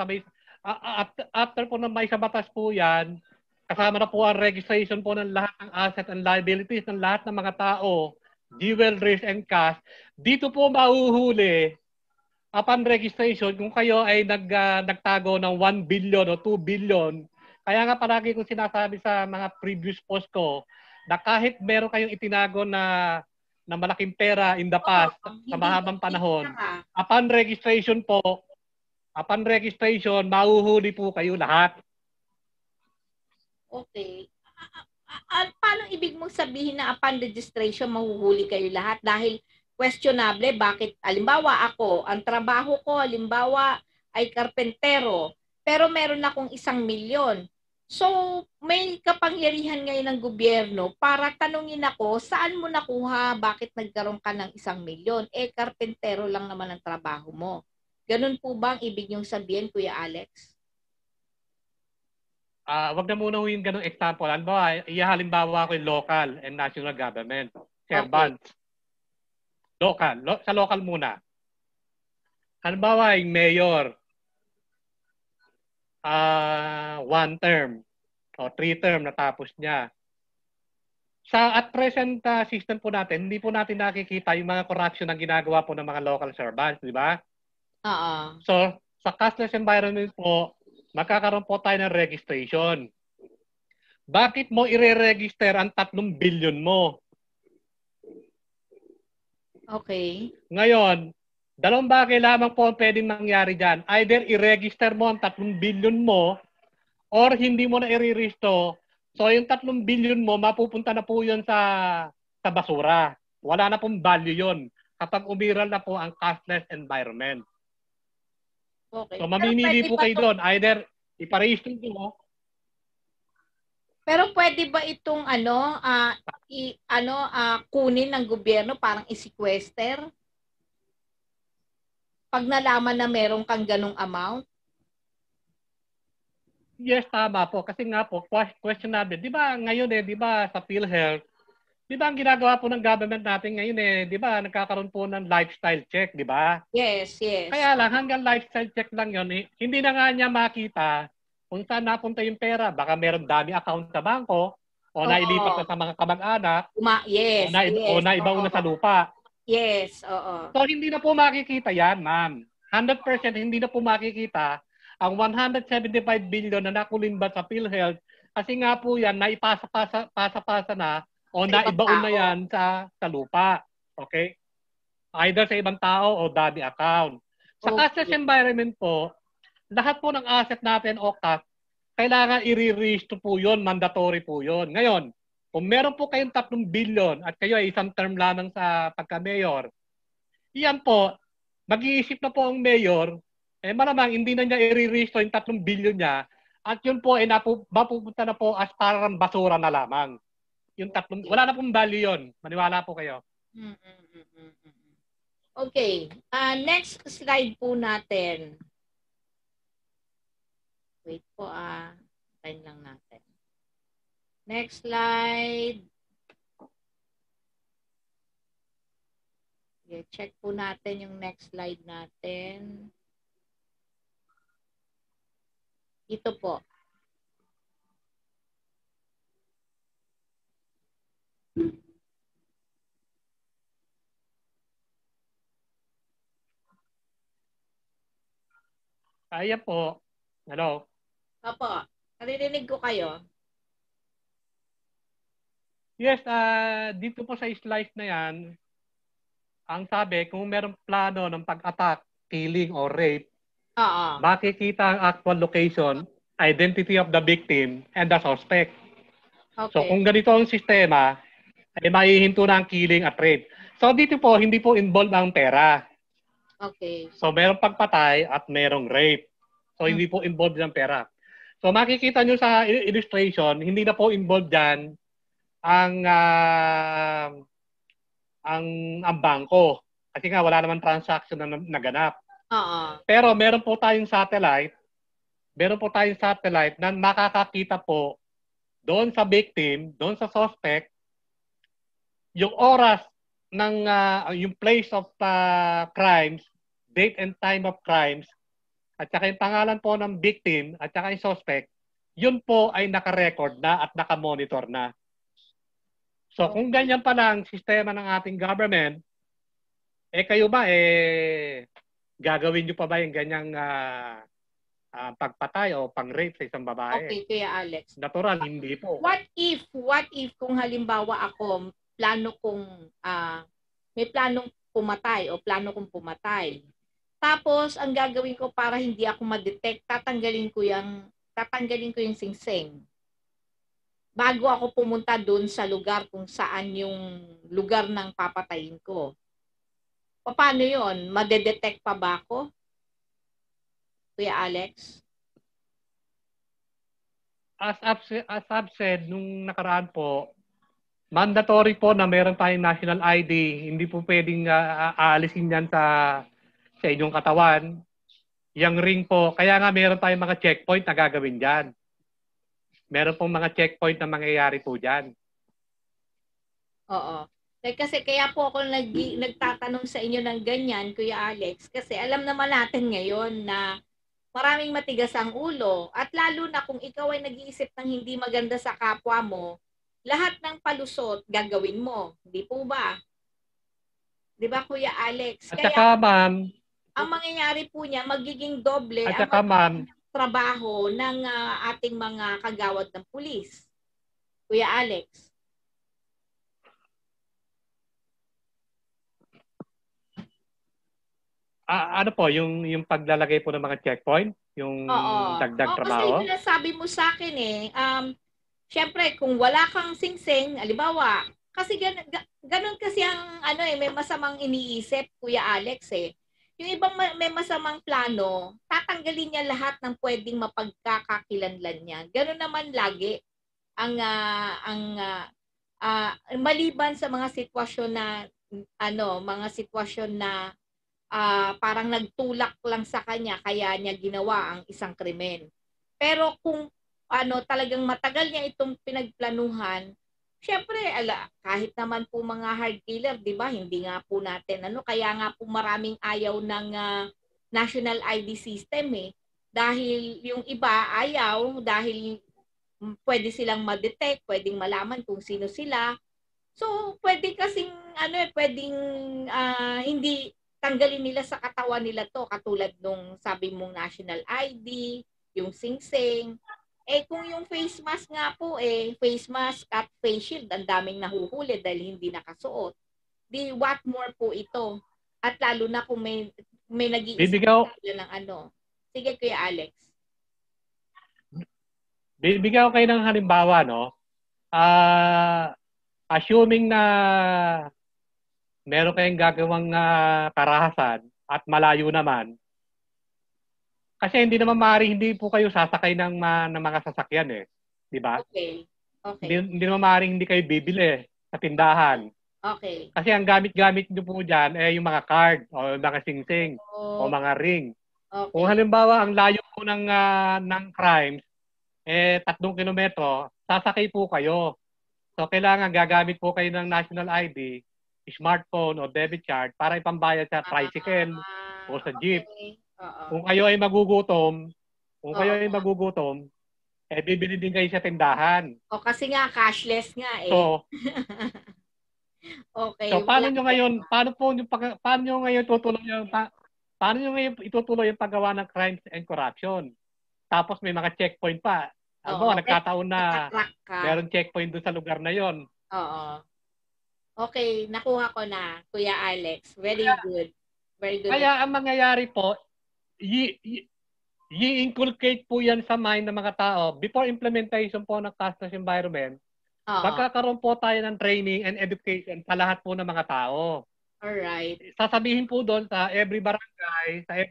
[SPEAKER 9] after po na maisabatas po yan, kasama na po ang registration po ng lahat ng asset and liabilities ng lahat ng mga tao, jewelries and cash. Dito po mahuhuli upon registration kung kayo ay nagtago ng 1 billion o 2 billion. Kaya nga palagi kong sinasabi sa mga previous post ko na kahit meron kayong itinago na malaking pera in the past sa mahabang panahon, upon registration, mahuhuli po kayo lahat.
[SPEAKER 8] Okay. Paano ibig mong sabihin na upon registration mahuhuli kayo lahat? Dahil questionable, bakit? Halimbawa ako, ang trabaho ko, halimbawa ay karpentero, pero meron akong 1 milyon. So, may kapangyarihan ngayon ng gobyerno para tanungin ako, saan mo nakuha, bakit nagkaroon ka ng 1 milyon? Karpentero lang naman ang trabaho mo. Ganun po ba ang ibig niyong sabihin, Kuya Alex?
[SPEAKER 9] Wag na muna yung ganung example. Halimbawa ko yung local and national government. Servants. Okay. Sa local muna. Halimbawa, yung mayor, 1 term o 3 term natapos niya. At present system po natin, hindi po natin nakikita yung mga corruption na ginagawa po ng mga local servants, di ba?
[SPEAKER 8] Oo.
[SPEAKER 9] So, sa cashless environment po, magkakaroon po tayo ng registration. Bakit mo ire-register ang 3 billion mo?
[SPEAKER 8] Okay.
[SPEAKER 9] Ngayon, 2 bagay lamang po ang pwedeng mangyari dyan. Either i-register mo ang 3 billion mo or hindi mo na i-register. So, yung 3 billion mo, mapupunta na po yun sa basura. Wala na pong value yun kapag umiral na po ang cashless environment.
[SPEAKER 8] Okay.
[SPEAKER 9] So, mamimili po kayo doon. Either ipa-register mo.
[SPEAKER 8] Pero pwede ba itong kunin ng gobyerno, parang i-sequester? Pag nalaman na meron kang ganong amount?
[SPEAKER 9] Yes, tama po. Kasi nga po, questionable. Di ba ngayon di ba sa PhilHealth, di ba ang ginagawa po ng government natin ngayon di ba nagkakaroon po ng lifestyle check, di ba?
[SPEAKER 8] Yes, yes.
[SPEAKER 9] Kaya lang, hanggang lifestyle check lang yun, hindi na nga niya makita kung saan napunta yung pera. Baka meron dami account sa bangko, o nailipat na sa mga kamag-anak,
[SPEAKER 8] yes,
[SPEAKER 9] o naibaon na sa lupa.
[SPEAKER 8] Yes, oo.
[SPEAKER 9] So, hindi na po makikita yan, ma'am. 100% hindi na po makikita ang 175 billion na nakulimbat sa PhilHealth kasi nga po yan, naipasa-pasa na o naibaon na yan sa lupa. Okay? Either sa ibang tao o dummy account. Sa cashless environment po, lahat po ng asset natin o cash, kailangan i-re-register po yun, mandatory po yun. Ngayon, kung meron po kayong 3 billion at kayo ay isang term lamang sa pagka-mayor, iyan po, mag-iisip na po ang mayor, malamang hindi na niya i-register yung 3 billion niya at yun po ay mapupunta na po as parang basura na lamang. Yung 3, wala na pong value yun. Maniwala po kayo.
[SPEAKER 8] Okay. Next slide po natin. Wait po, time lang natin. Next slide. Okay, check po natin yung next slide natin. Ito po.
[SPEAKER 9] Ayan po. Hello?
[SPEAKER 8] Opo. Naririnig ko kayo.
[SPEAKER 9] Yes, dito po sa slice na yan, ang sabi, kung merong plano ng pag-attack, killing, or rape, makikita ang actual location, identity of the victim, and the suspect. Okay. So kung ganito ang sistema, ay maihinto na ang killing at rape. So dito po, hindi po involved ang pera.
[SPEAKER 8] Okay.
[SPEAKER 9] So merong pagpatay at merong rape. So hindi po involved ang pera. So makikita nyo sa illustration, hindi na po involved dyan ang bangko. Kasi nga wala naman transaction na naganap. Pero meron po tayong satellite. Meron po tayong satellite na makakakita po doon sa victim, doon sa suspect, yung oras ng yung place of crimes, date and time of crimes, at saka yung pangalan po ng victim at saka yung suspect, yun po ay naka-record na at naka-monitor na. So kung ganyan pala ang sistema ng ating government, kayo ba gagawin nyo pa ba yung ganyang pagpatay o pang-rape sa isang babae?
[SPEAKER 8] Okay, Kuya Alex.
[SPEAKER 9] Natural, hindi po.
[SPEAKER 8] What if kung halimbawa ako, may planong pumatay o plano kong pumatay. Tapos, ang gagawin ko para hindi ako ma-detect, tatanggalin ko yung singsing. Bago ako pumunta doon sa lugar kung saan yung lugar ng papatayin ko. Paano yun? Madedetect pa ba ako? Kuya Alex?
[SPEAKER 9] As I've said, nung nakaraan po, mandatory po na meron tayong national ID. Hindi po pwedeng aalisin yan sa inyong katawan. Yang ring po, kaya nga meron tayong mga checkpoint na gagawin dyan. Meron pong mga checkpoint na mangyayari po dyan.
[SPEAKER 8] Oo. Kasi kaya po ako nagtatanong sa inyo ng ganyan, Kuya Alex, kasi alam naman natin ngayon na maraming matigas ang ulo at lalo na kung ikaw ay nag-iisip ng hindi maganda sa kapwa mo, lahat ng palusot gagawin mo. Di po ba? Di ba, Kuya Alex?
[SPEAKER 9] At saka, ma'am,
[SPEAKER 8] ang mangyayari po niya, magiging doble
[SPEAKER 9] at saka, ma'am,
[SPEAKER 8] trabaho ng ating mga kagawad ng pulis. Kuya Alex.
[SPEAKER 9] Ano po, yung paglalagay po ng mga checkpoint? Yung dagdag trabaho?
[SPEAKER 8] Kasi sabi mo sa akin syempre, kung wala kang singsing, alibawa, kasi ganun kasi ang may masamang iniisip, Kuya Alex Yung ibang may masamang plano, tatanggalin niya lahat ng pwedeng mapagkakakilanlan niya. Ganun naman lagi ang maliban sa mga sitwasyon na parang nagtulak lang sa kanya kaya niya ginawa ang isang krimen. Pero kung talagang matagal niya itong pinagplanuhan, syempre kahit naman po mga hard killer, 'di ba? Hindi nga po natin kaya nga po maraming ayaw ng national ID system dahil yung iba ayaw dahil pwede silang ma-detect, pwedeng malaman kung sino sila. So, pwede kasing pwedeng hindi tanggalin nila sa katawan nila to katulad nung sabi mong national ID, yung singsing. Kung yung face mask nga po face mask at face shield, ang daming nahuhuli dahil hindi nakasuot. Di what more po ito? At lalo na kung may nag-iisip ng Sige, Kuya Alex.
[SPEAKER 9] Bibigyan ko kayo ng halimbawa, no? Assuming na meron kayong gagawang karahasan at malayo naman, kasi hindi naman maaari hindi po kayo sasakay ng mga sasakyan di ba?
[SPEAKER 8] Okay.
[SPEAKER 9] Hindi naman maaari hindi kayo bibili sa tindahan.
[SPEAKER 8] Okay.
[SPEAKER 9] Kasi ang gamit-gamit niyo po diyan yung mga card o mga singsing o mga ring.
[SPEAKER 8] Okay.
[SPEAKER 9] Kung halimbawa ang layo po ng crimes 3 kilometro, sasakay po kayo. So kailangan gagamit po kayo ng national ID, smartphone o debit card para ipambayad sa tricycle o sa jeep. Kung kayo ay magugutom, bibili din kayo sa tindahan.
[SPEAKER 8] Kasi nga cashless nga Okay.
[SPEAKER 9] So paano nyo ngayon itutuloy yung paggawa ng crimes and corruption? Tapos may mga checkpoint pa. Nagkataon na meron checkpoint doon sa lugar na yon.
[SPEAKER 8] Oo. Okay, nakuha ko na, Kuya Alex. Very good. Very good.
[SPEAKER 9] Kaya ang mangyayari po, i-inculcate po yan sa mind ng mga tao before implementation po ng cashless environment. Magkakaroon po tayo ng training and education sa lahat po ng mga tao.
[SPEAKER 8] Alright.
[SPEAKER 9] Sasabihin po doon sa every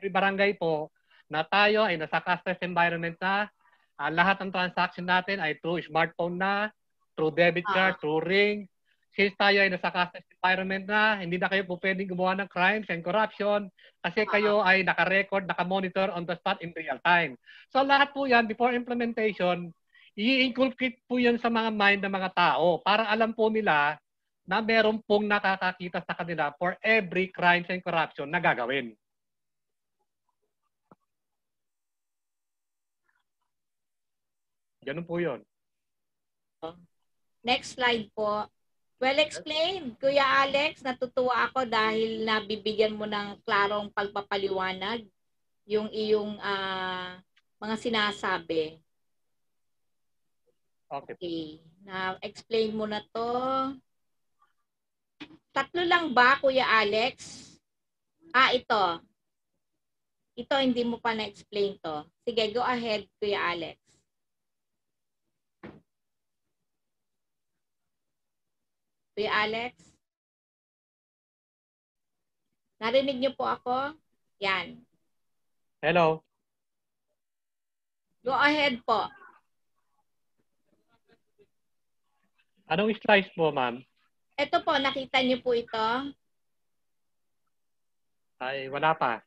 [SPEAKER 9] barangay po na tayo ay nasa cashless environment na. Lahat ng transaction natin ay through smartphone na, through debit card, through ring. Since tayo ay nasa cashless environment na, hindi na kayo po pwedeng gumawa ng crimes and corruption kasi kayo ay naka-record, naka-monitor on the spot in real time. So lahat po yan, before implementation, i-inculcate po yan sa mga mind ng mga tao para alam po nila na meron pong nakakakita sa kanila for every crimes and corruption na gagawin. Ganun po yun.
[SPEAKER 8] Next slide po. Well explained, Kuya Alex. Natutuwa ako dahil nabibigyan mo ng klarong pagpapaliwanag yung iyong mga sinasabi. Okay. Na-explain mo na to. 3 lang ba, Kuya Alex? Ito. Ito, hindi mo pa na-explain to. Sige, go ahead, Kuya Alex. Kuya Alex? Narinig niyo po ako? Yan.
[SPEAKER 9] Hello.
[SPEAKER 8] Go ahead po.
[SPEAKER 9] Anong slice po, ma'am?
[SPEAKER 8] Ito po, nakita niyo po ito?
[SPEAKER 9] Ay, wala pa.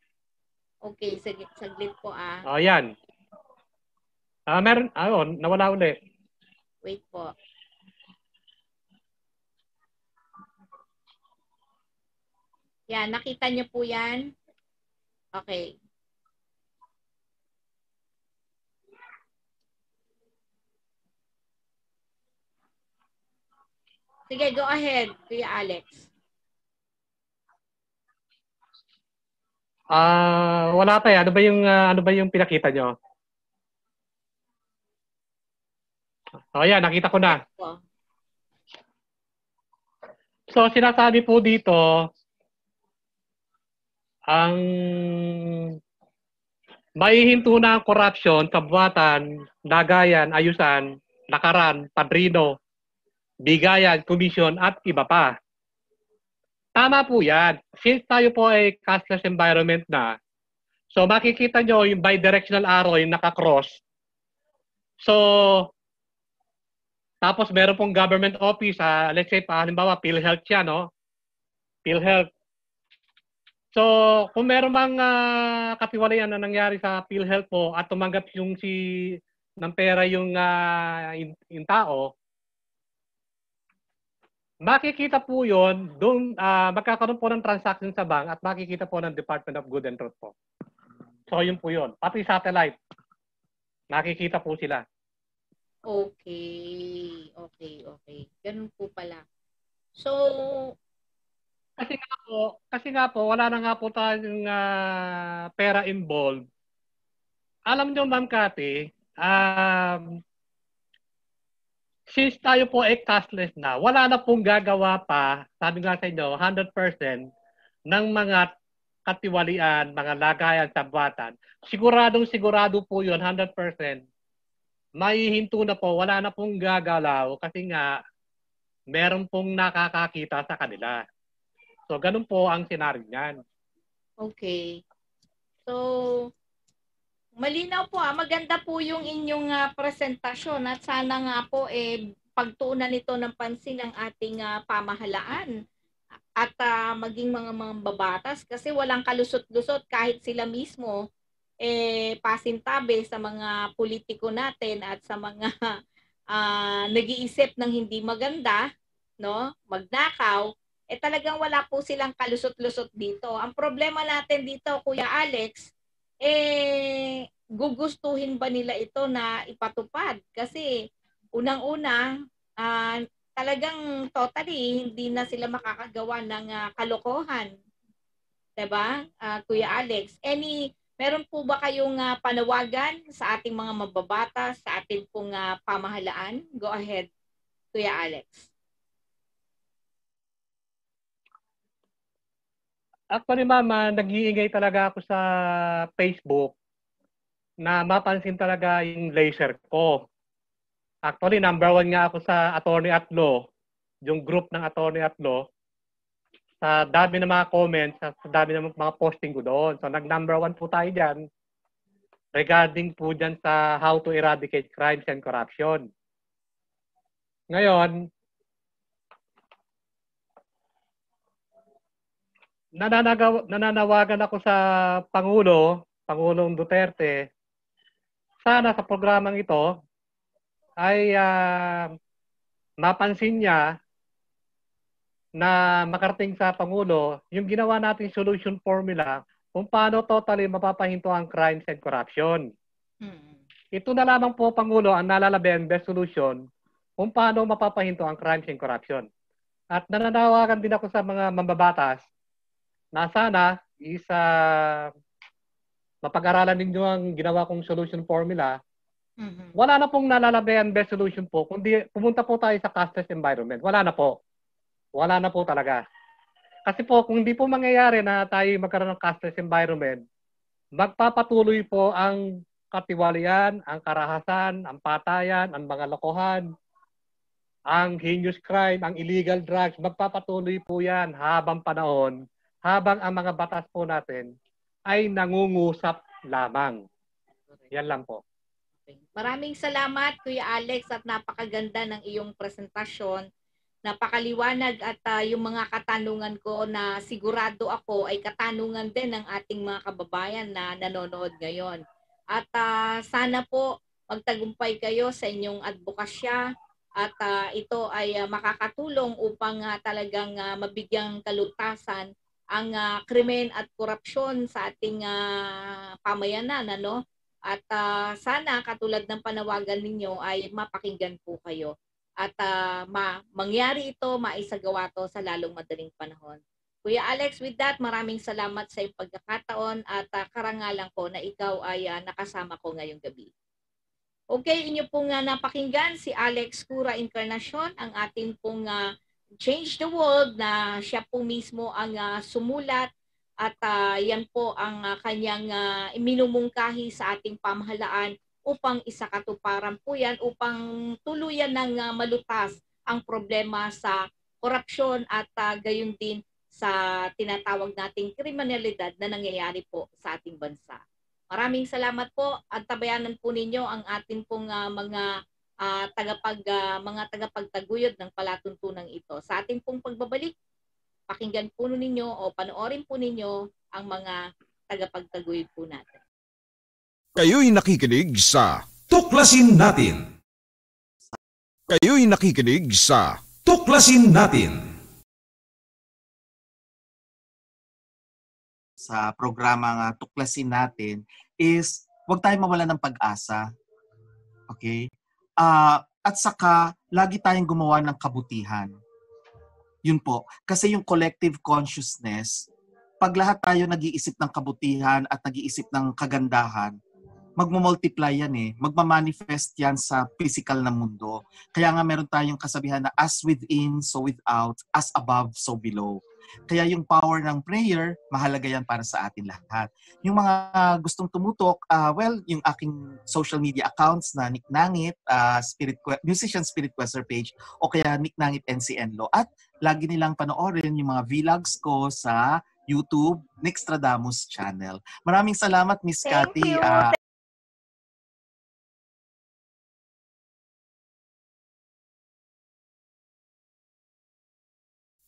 [SPEAKER 8] Okay, saglit po
[SPEAKER 9] yan. Meron, nawala ulit.
[SPEAKER 8] Wait po. Yan, nakita niyo po yan? Okay. Sige, go ahead, Kuya Alex.
[SPEAKER 9] Wala pa eh. Ano ba yung pinakita nyo? Yan, nakita ko na. So, sinasabi po dito, ang maihinto na ang corruption, kabuatan, lagayan, ayusan, lakaran, padrino, bigayan, komisyon, at iba pa. Tama po yan. Since tayo po ay cashless environment na, so makikita nyo yung bidirectional arrow yung nakakross. So, tapos meron pong government office, let's say, halimbawa, PhilHealth siya, no? PhilHealth. So, kung meron mang katiwalayan na nangyari sa PhilHealth po at tumanggap yung ng pera yung tao, makikita po yun, doon magkakaroon po ng transaction sa bank at makikita po ng Department of Good and Truth po. So, yun po yun. Pati satellite, makikita po sila.
[SPEAKER 8] Okay. Ganun po pala. So,
[SPEAKER 9] kasi nga po, wala na nga po tayong pera involved. Alam nyo, Ma'am Cathy, since tayo po ay cashless na, wala na pong gagawa pa, sabi nga sa inyo, 100% ng mga katiwalian, mga lagayan sa buwatan. Sigurado po yun, 100%. Maihinto na po, wala na pong gagalaw kasi nga meron pong nakakakita sa kanila. So, ganun po ang senaryo niyan.
[SPEAKER 8] Okay. So, malinaw po maganda po yung inyong presentasyon at sana nga po pagtuunan nito ng pansin ang ating pamahalaan at maging mga babatas kasi walang kalusot-lusot kahit sila mismo pasintabi sa mga politiko natin at sa mga nag-iisip ng hindi maganda, no? Magnakaw, talagang wala po silang kalusot-lusot dito. Ang problema natin dito, Kuya Alex, gugustuhin ba nila ito na ipatupad? Kasi unang-una, talagang totally hindi na sila makakagawa ng kalokohan. Diba, Kuya Alex? Meron po ba kayong panawagan sa ating mga mababatas, sa ating pong pamahalaan? Go ahead, Kuya Alex.
[SPEAKER 9] Actually, Mama, nag-iingay talaga ako sa Facebook na mapansin talaga yung laser ko. Actually, number 1 nga ako sa Attorney at Law, yung group ng Attorney at Law. Sa dami ng mga comments, sa dami ng mga posting ko doon. So, nag-number 1 po tayo dyan regarding po dyan sa how to eradicate crimes and corruption. Ngayon, nananawagan ako sa Pangulong Duterte, sana sa programang ito ay mapansin niya na makarating sa Pangulo yung ginawa nating solution formula kung paano totally mapapahinto ang crimes and corruption. Ito na lamang po, Pangulo, ang nalalabihan best solution kung paano mapapahinto ang crimes and corruption. At nananawagan din ako sa mga mambabatas na sana mapag-aralan ninyo ang ginawa kong solution formula. Wala na pong nalalabihan best solution po, kundi pumunta po tayo sa cashless environment. Wala na po. Wala na po talaga. Kasi po, kung hindi po mangyayari na tayo magkaroon ng cashless environment, magpapatuloy po ang katiwalian, ang karahasan, ang patayan, ang mga lokohan, ang heinous crime, ang illegal drugs, magpapatuloy po yan habang panahon, habang ang mga batas po natin ay nangungusap lamang. Yan lang po.
[SPEAKER 8] Maraming salamat, Kuya Alex, at napakaganda ng iyong presentasyon. Napakaliwanag at yung mga katanungan ko na sigurado ako ay katanungan din ng ating mga kababayan na nanonood ngayon. At sana po magtagumpay kayo sa inyong advokasya at ito ay makakatulong upang talagang mabigyang kalutasan ang krimen at korupsyon sa ating pamayanan, ano? At sana katulad ng panawagan ninyo ay mapakinggan po kayo at mangyari ito, maisagawa to sa lalong madaling panahon. Kuya Alex, with that, maraming salamat sa iyong pagkakataon at karangalan ko na ikaw ay nakasama ko ngayong gabi. Okay, inyo pong napakinggan si Alex Cura Encarnacion, ang ating pong Change the World na siya po mismo ang sumulat at yan po ang kanyang minumungkahi sa ating pamahalaan upang isakatuparan po yan, upang tuluyan ng malutas ang problema sa korupsyon at gayon din sa tinatawag nating kriminalidad na nangyayari po sa ating bansa. Maraming salamat po at tabayanan po ninyo ang ating pong mga tagapagtaguyod ng palatuntunang ito. Sa ating pong pagbabalik, pakinggan po ninyo o panoorin po ninyo ang mga tagapagtaguyod po natin.
[SPEAKER 7] Kayo'y nakikinig sa Tuklasin Natin. Kayo'y nakikinig sa Tuklasin Natin.
[SPEAKER 10] Sa programa Tuklasin Natin is huwag tayong mawala ng pag-asa. Okay? At saka, lagi tayong gumawa ng kabutihan. Yun po. Kasi yung collective consciousness, pag lahat tayo nag-iisip ng kabutihan at nag-iisip ng kagandahan, magmumultiply yan eh. Magmamanifest yan sa physical na mundo. Kaya nga meron tayong kasabihan na as within, so without, as above, so below. Kaya yung power ng prayer, mahalaga yan para sa atin lahat. Yung mga gustong tumutok, yung aking social media accounts na Nick Nangit, Musician Spirit Quester page, o kaya Nick Nangit NCNLO. At lagi nilang panoorin yung mga vlogs ko sa YouTube, Nixtradamus channel. Maraming salamat, Miss Cathy.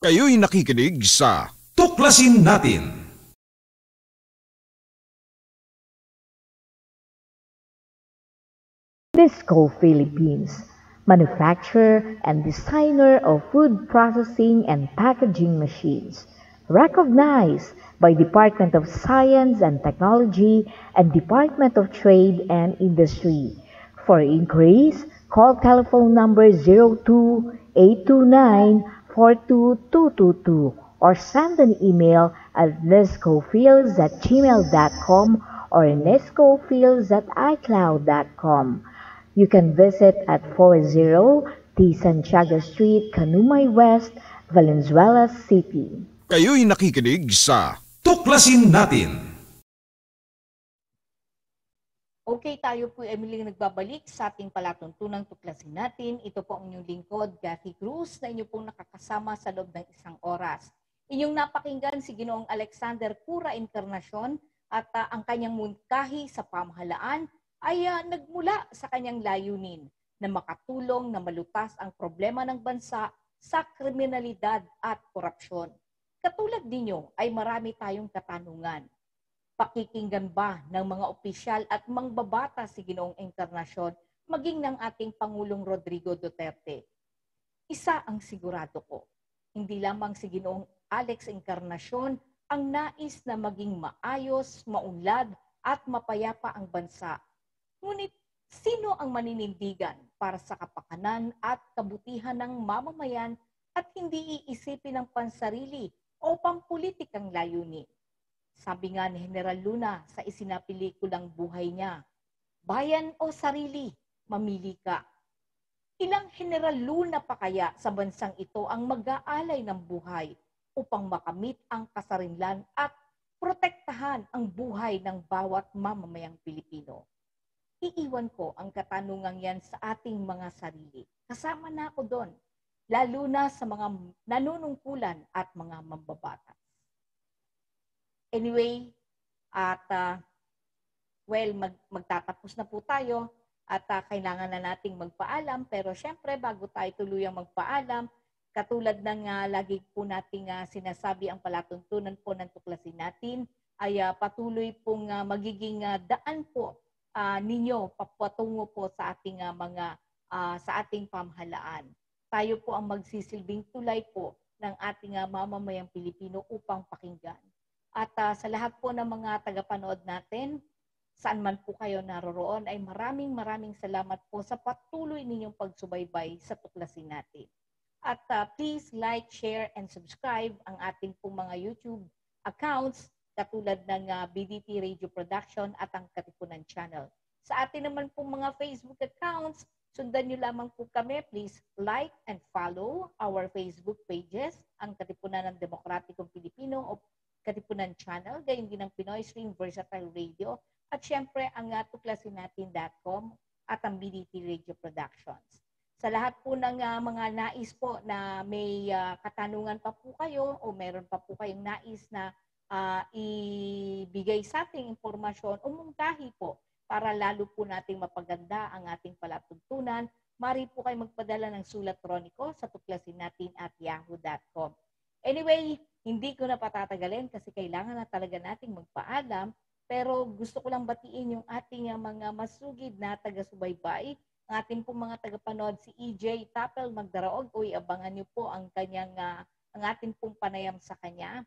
[SPEAKER 7] Kayo'y nakikinig sa Tuklasin Natin.
[SPEAKER 11] Bisco Philippines, manufacturer and designer of food processing and packaging machines, recognized by Department of Science and Technology and Department of Trade and Industry. For inquiries, call telephone number 02-829-42222 or send an email at nescofields@gmail.com or nescofields@icloud.com. You can visit at 40 T. Santiago Street, Canumay West, Valenzuela City.
[SPEAKER 7] Kayo'y nakikinig sa Tuklasin Natin.
[SPEAKER 8] Okay, tayo po ay muling nagbabalik sa ating palatuntunang Tuklasin Natin. Ito po ang inyong lingkod, Cathy Cruz, na inyo pong nakakasama sa loob ng isang oras. Inyong napakinggan si Ginoong Alexander Cura Encarnacion at ang kanyang mungkahi sa pamahalaan ay nagmula sa kanyang layunin na makatulong na malutas ang problema ng bansa sa kriminalidad at korupsyon. Katulad ninyo ay marami tayong katanungan. Pakikinggan ba ng mga opisyal at mangbabata si Ginoong Encarnacion maging ng ating Pangulong Rodrigo Duterte? Isa ang sigurado ko, hindi lamang si Ginoong Alex Encarnacion ang nais na maging maayos, maunlad at mapayapa ang bansa. Ngunit sino ang maninindigan para sa kapakanan at kabutihan ng mamamayan at hindi iisipin ng pansarili o pampulitikang layunin? Sabi nga ni General Luna sa isinapelikulang buhay niya, bayan o sarili, mamili ka. Ilang General Luna pa kaya sa bansang ito ang mag-aalay ng buhay upang makamit ang kasarinlan at protektahan ang buhay ng bawat mamamayang Pilipino? Iiwan ko ang katanungang yan sa ating mga sarili. Kasama na ako doon, lalo na sa mga nanunungkulan at mga mambabatas. Anyway, at magtatapos na po tayo at kailangan na nating magpaalam. Pero syempre, bago tayo tuluyang magpaalam, katulad ng lagi po nating sinasabi, ang palatuntunan po ng Tuklasin Natin ay patuloy pong magiging daan po ninyo papatungo po sa ating sa ating pamahalaan. Tayo po ang magsisilbing tulay po ng ating mamamayang Pilipino upang pakinggan. At sa lahat po ng mga tagapanood natin, saan man po kayo naroroon, ay maraming salamat po sa patuloy ninyong pagsubaybay sa tuklasin natin. At please like, share, and subscribe ang ating pong mga YouTube accounts katulad ng BDT Radio Production at ang Katipunan Channel. Sa atin naman pong mga Facebook accounts, sundan nyo lamang po kami. Please like and follow our Facebook pages, ang Katipunan ng Demokratikong Pilipino o Katipunan Channel, gayon din ang Pinoy Stream Versatile Radio, at syempre ang tuklasinnatin.com at ang BDT Radio Productions. Sa lahat po ng mga nais po na may katanungan pa po kayo o meron pa po kayong nais na ibigay sa ating impormasyon o mungkahi po para lalo po nating mapaganda ang ating palatuntunan, mari po kayo magpadala ng sulat kroniko sa tuklasinnatin@yahoo.com. Anyway, hindi ko na patatagalin kasi kailangan na talaga nating magpaalam, pero gusto ko lang batiin yung ating mga masugid na taga-subaybay, ang ating pong mga tagapanood, si EJ Tapel Magdaraog. Uy, abangan niyo po ang ating pong panayam sa kanya.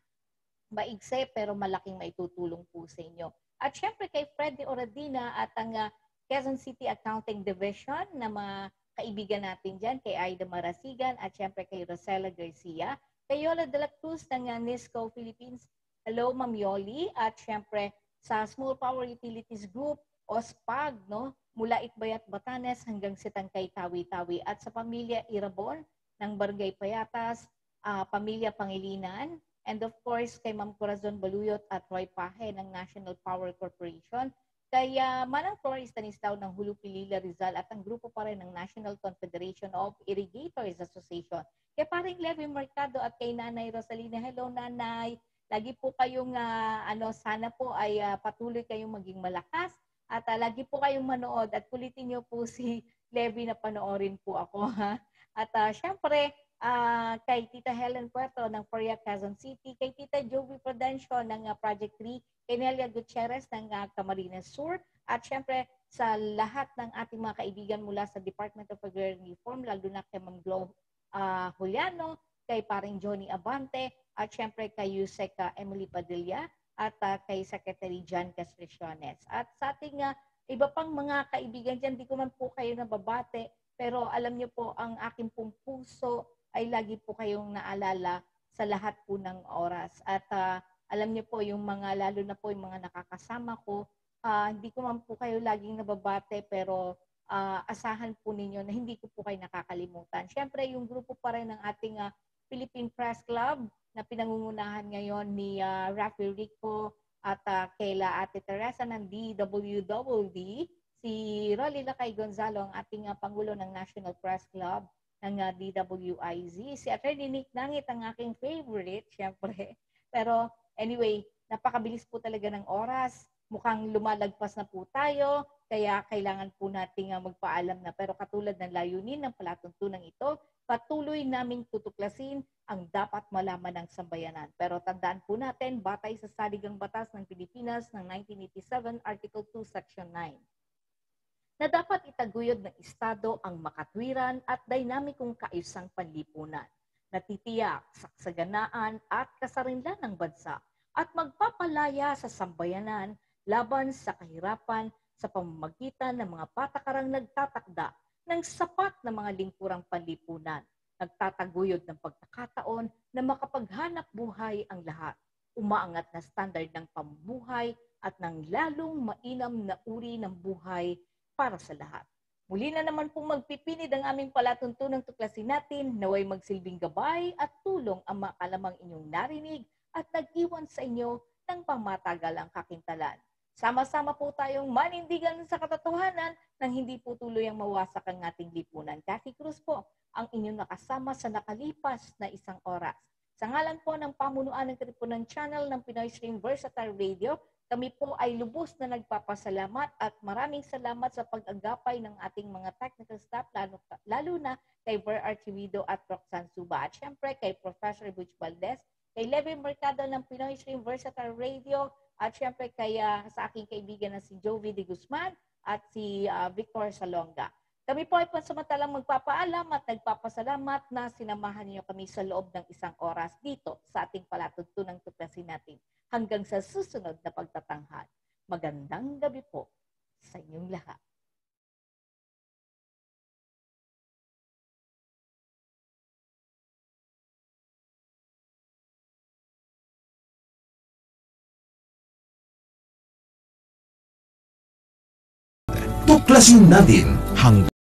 [SPEAKER 8] Maigse pero malaking maitutulong po sa inyo. At syempre kay Freddy Oradina at ang Quezon City Accounting Division na mga kaibigan natin dyan, kay Aida Marasigan at syempre kay Rosella Garcia, kay Yola de la Cruz ng NISCO Philippines. Hello, Ma'am Yoli. At syempre sa Small Power Utilities Group o SPAG, no? Mula Itbayat, Batanes hanggang Sitangkay, Tawi-Tawi. At sa pamilya Irabon ng Barangay Payatas, pamilya Pangilinan, and of course, kay Ma'am Corazon Baluyot at Roy Pahe ng National Power Corporation. Kay Manang Flores Stanislao ng Hulu Pilila Rizal at ang grupo pa rin ng National Confederation of Irrigators Association. Kay paring Levy Mercado at kay Nanay Rosalina. Hello, Nanay. Lagi po kayong, sana po ay patuloy kayong maging malakas at lagi po kayong manood at kulitin niyo po si Levy na panoorin po ako. Ha? At syempre, kay Tita Helen Puerto ng Coria, Quezon City, kay Tita Jovi Prudencio ng Project 3, kay Nelia Gutierrez ng Camarines Sur, at syempre sa lahat ng ating mga kaibigan mula sa Department of Agrarian Reform, lalo na kay Ma'am Glo Juliano, kay paring Johnny Abante, at syempre kay Yusek Emily Padilla, at kay Secretary John Castriciones. At sa ating iba pang mga kaibigan dyan, di ko man po kayo nababate, pero alam niyo po, ang aking pong puso ay lagi po kayong naalala sa lahat po ng oras. At alam niyo po, yung mga, lalo na po yung mga nakakasama ko, hindi ko man po kayo laging nababate, pero asahan po ninyo na hindi ko po kayo nakakalimutan. Siyempre, yung grupo pa rin ng ating Philippine Press Club na pinangungunahan ngayon ni Rafi Rico at kaila Ate Teresa ng DWWD, si Rolly Lakay Gonzalo, ang ating Pangulo ng National Press Club ng DWIZ. Si Attorney Nick Nangit, ang aking favorite, syempre. Pero anyway, napakabilis po talaga ng oras. Mukhang lumalagpas na po tayo, kaya kailangan po nating magpaalam na. Pero katulad ng layunin ng palatuntunan ito, patuloy naming tutuklasin ang dapat malaman ng sambayanan. Pero tandaan po natin, batay sa Saligang Batas ng Pilipinas ng 1987, Article 2, Section 9, na dapat itaguyod ng Estado ang makatwiran at dinamikong kaayusang panlipunan, natitiyak sa kasaganaan at kasarinlan ng bansa at magpapalaya sa sambayanan laban sa kahirapan sa pamamagitan ng mga patakarang nagtatakda ng sapat na mga lingkurang panlipunan, nagtataguyod ng pagkakataon na makapaghanap buhay ang lahat, umaangat na standard ng pamumuhay at ng lalong mainam na uri ng buhay para sa lahat. Muli na naman pong magpipinid ang aming palatuntunang tuklasin natin, naway magsilbing gabay at tulong ang makalamang inyong narinig at nag-iwan sa inyo ng pamatagalang kakintalan. Sama-sama po tayong manindigan sa katotohanan nang hindi po tuluyang mawasak ang ating lipunan. Cathy Cruz po, ang inyong nakasama sa nakalipas na isang oras. Sa ngalan po ng pamunuan ng Katipunan Channel ng Pinoy Stream Versatile Radio, kami po ay lubos na nagpapasalamat at maraming salamat sa pag-agapay ng ating mga technical staff, lalo na kay Ver Archivido at Roxanne Suba. At syempre kay Professor Butch Valdez, kay Levy Mercado ng Pinoy Stream Versatile Radio, at syempre kay sa aking kaibigan na si Jovi de Guzman at si Victor Salonga. Kami po ay pansamantalang magpapaalam at nagpapasalamat na sinamahan niyo kami sa loob ng 1 oras dito sa ating palatuntunang tuklasin natin hanggang sa susunod na pagtatanghal. Magandang gabi po sa inyong lahat.
[SPEAKER 7] Tuklasin natin hanggang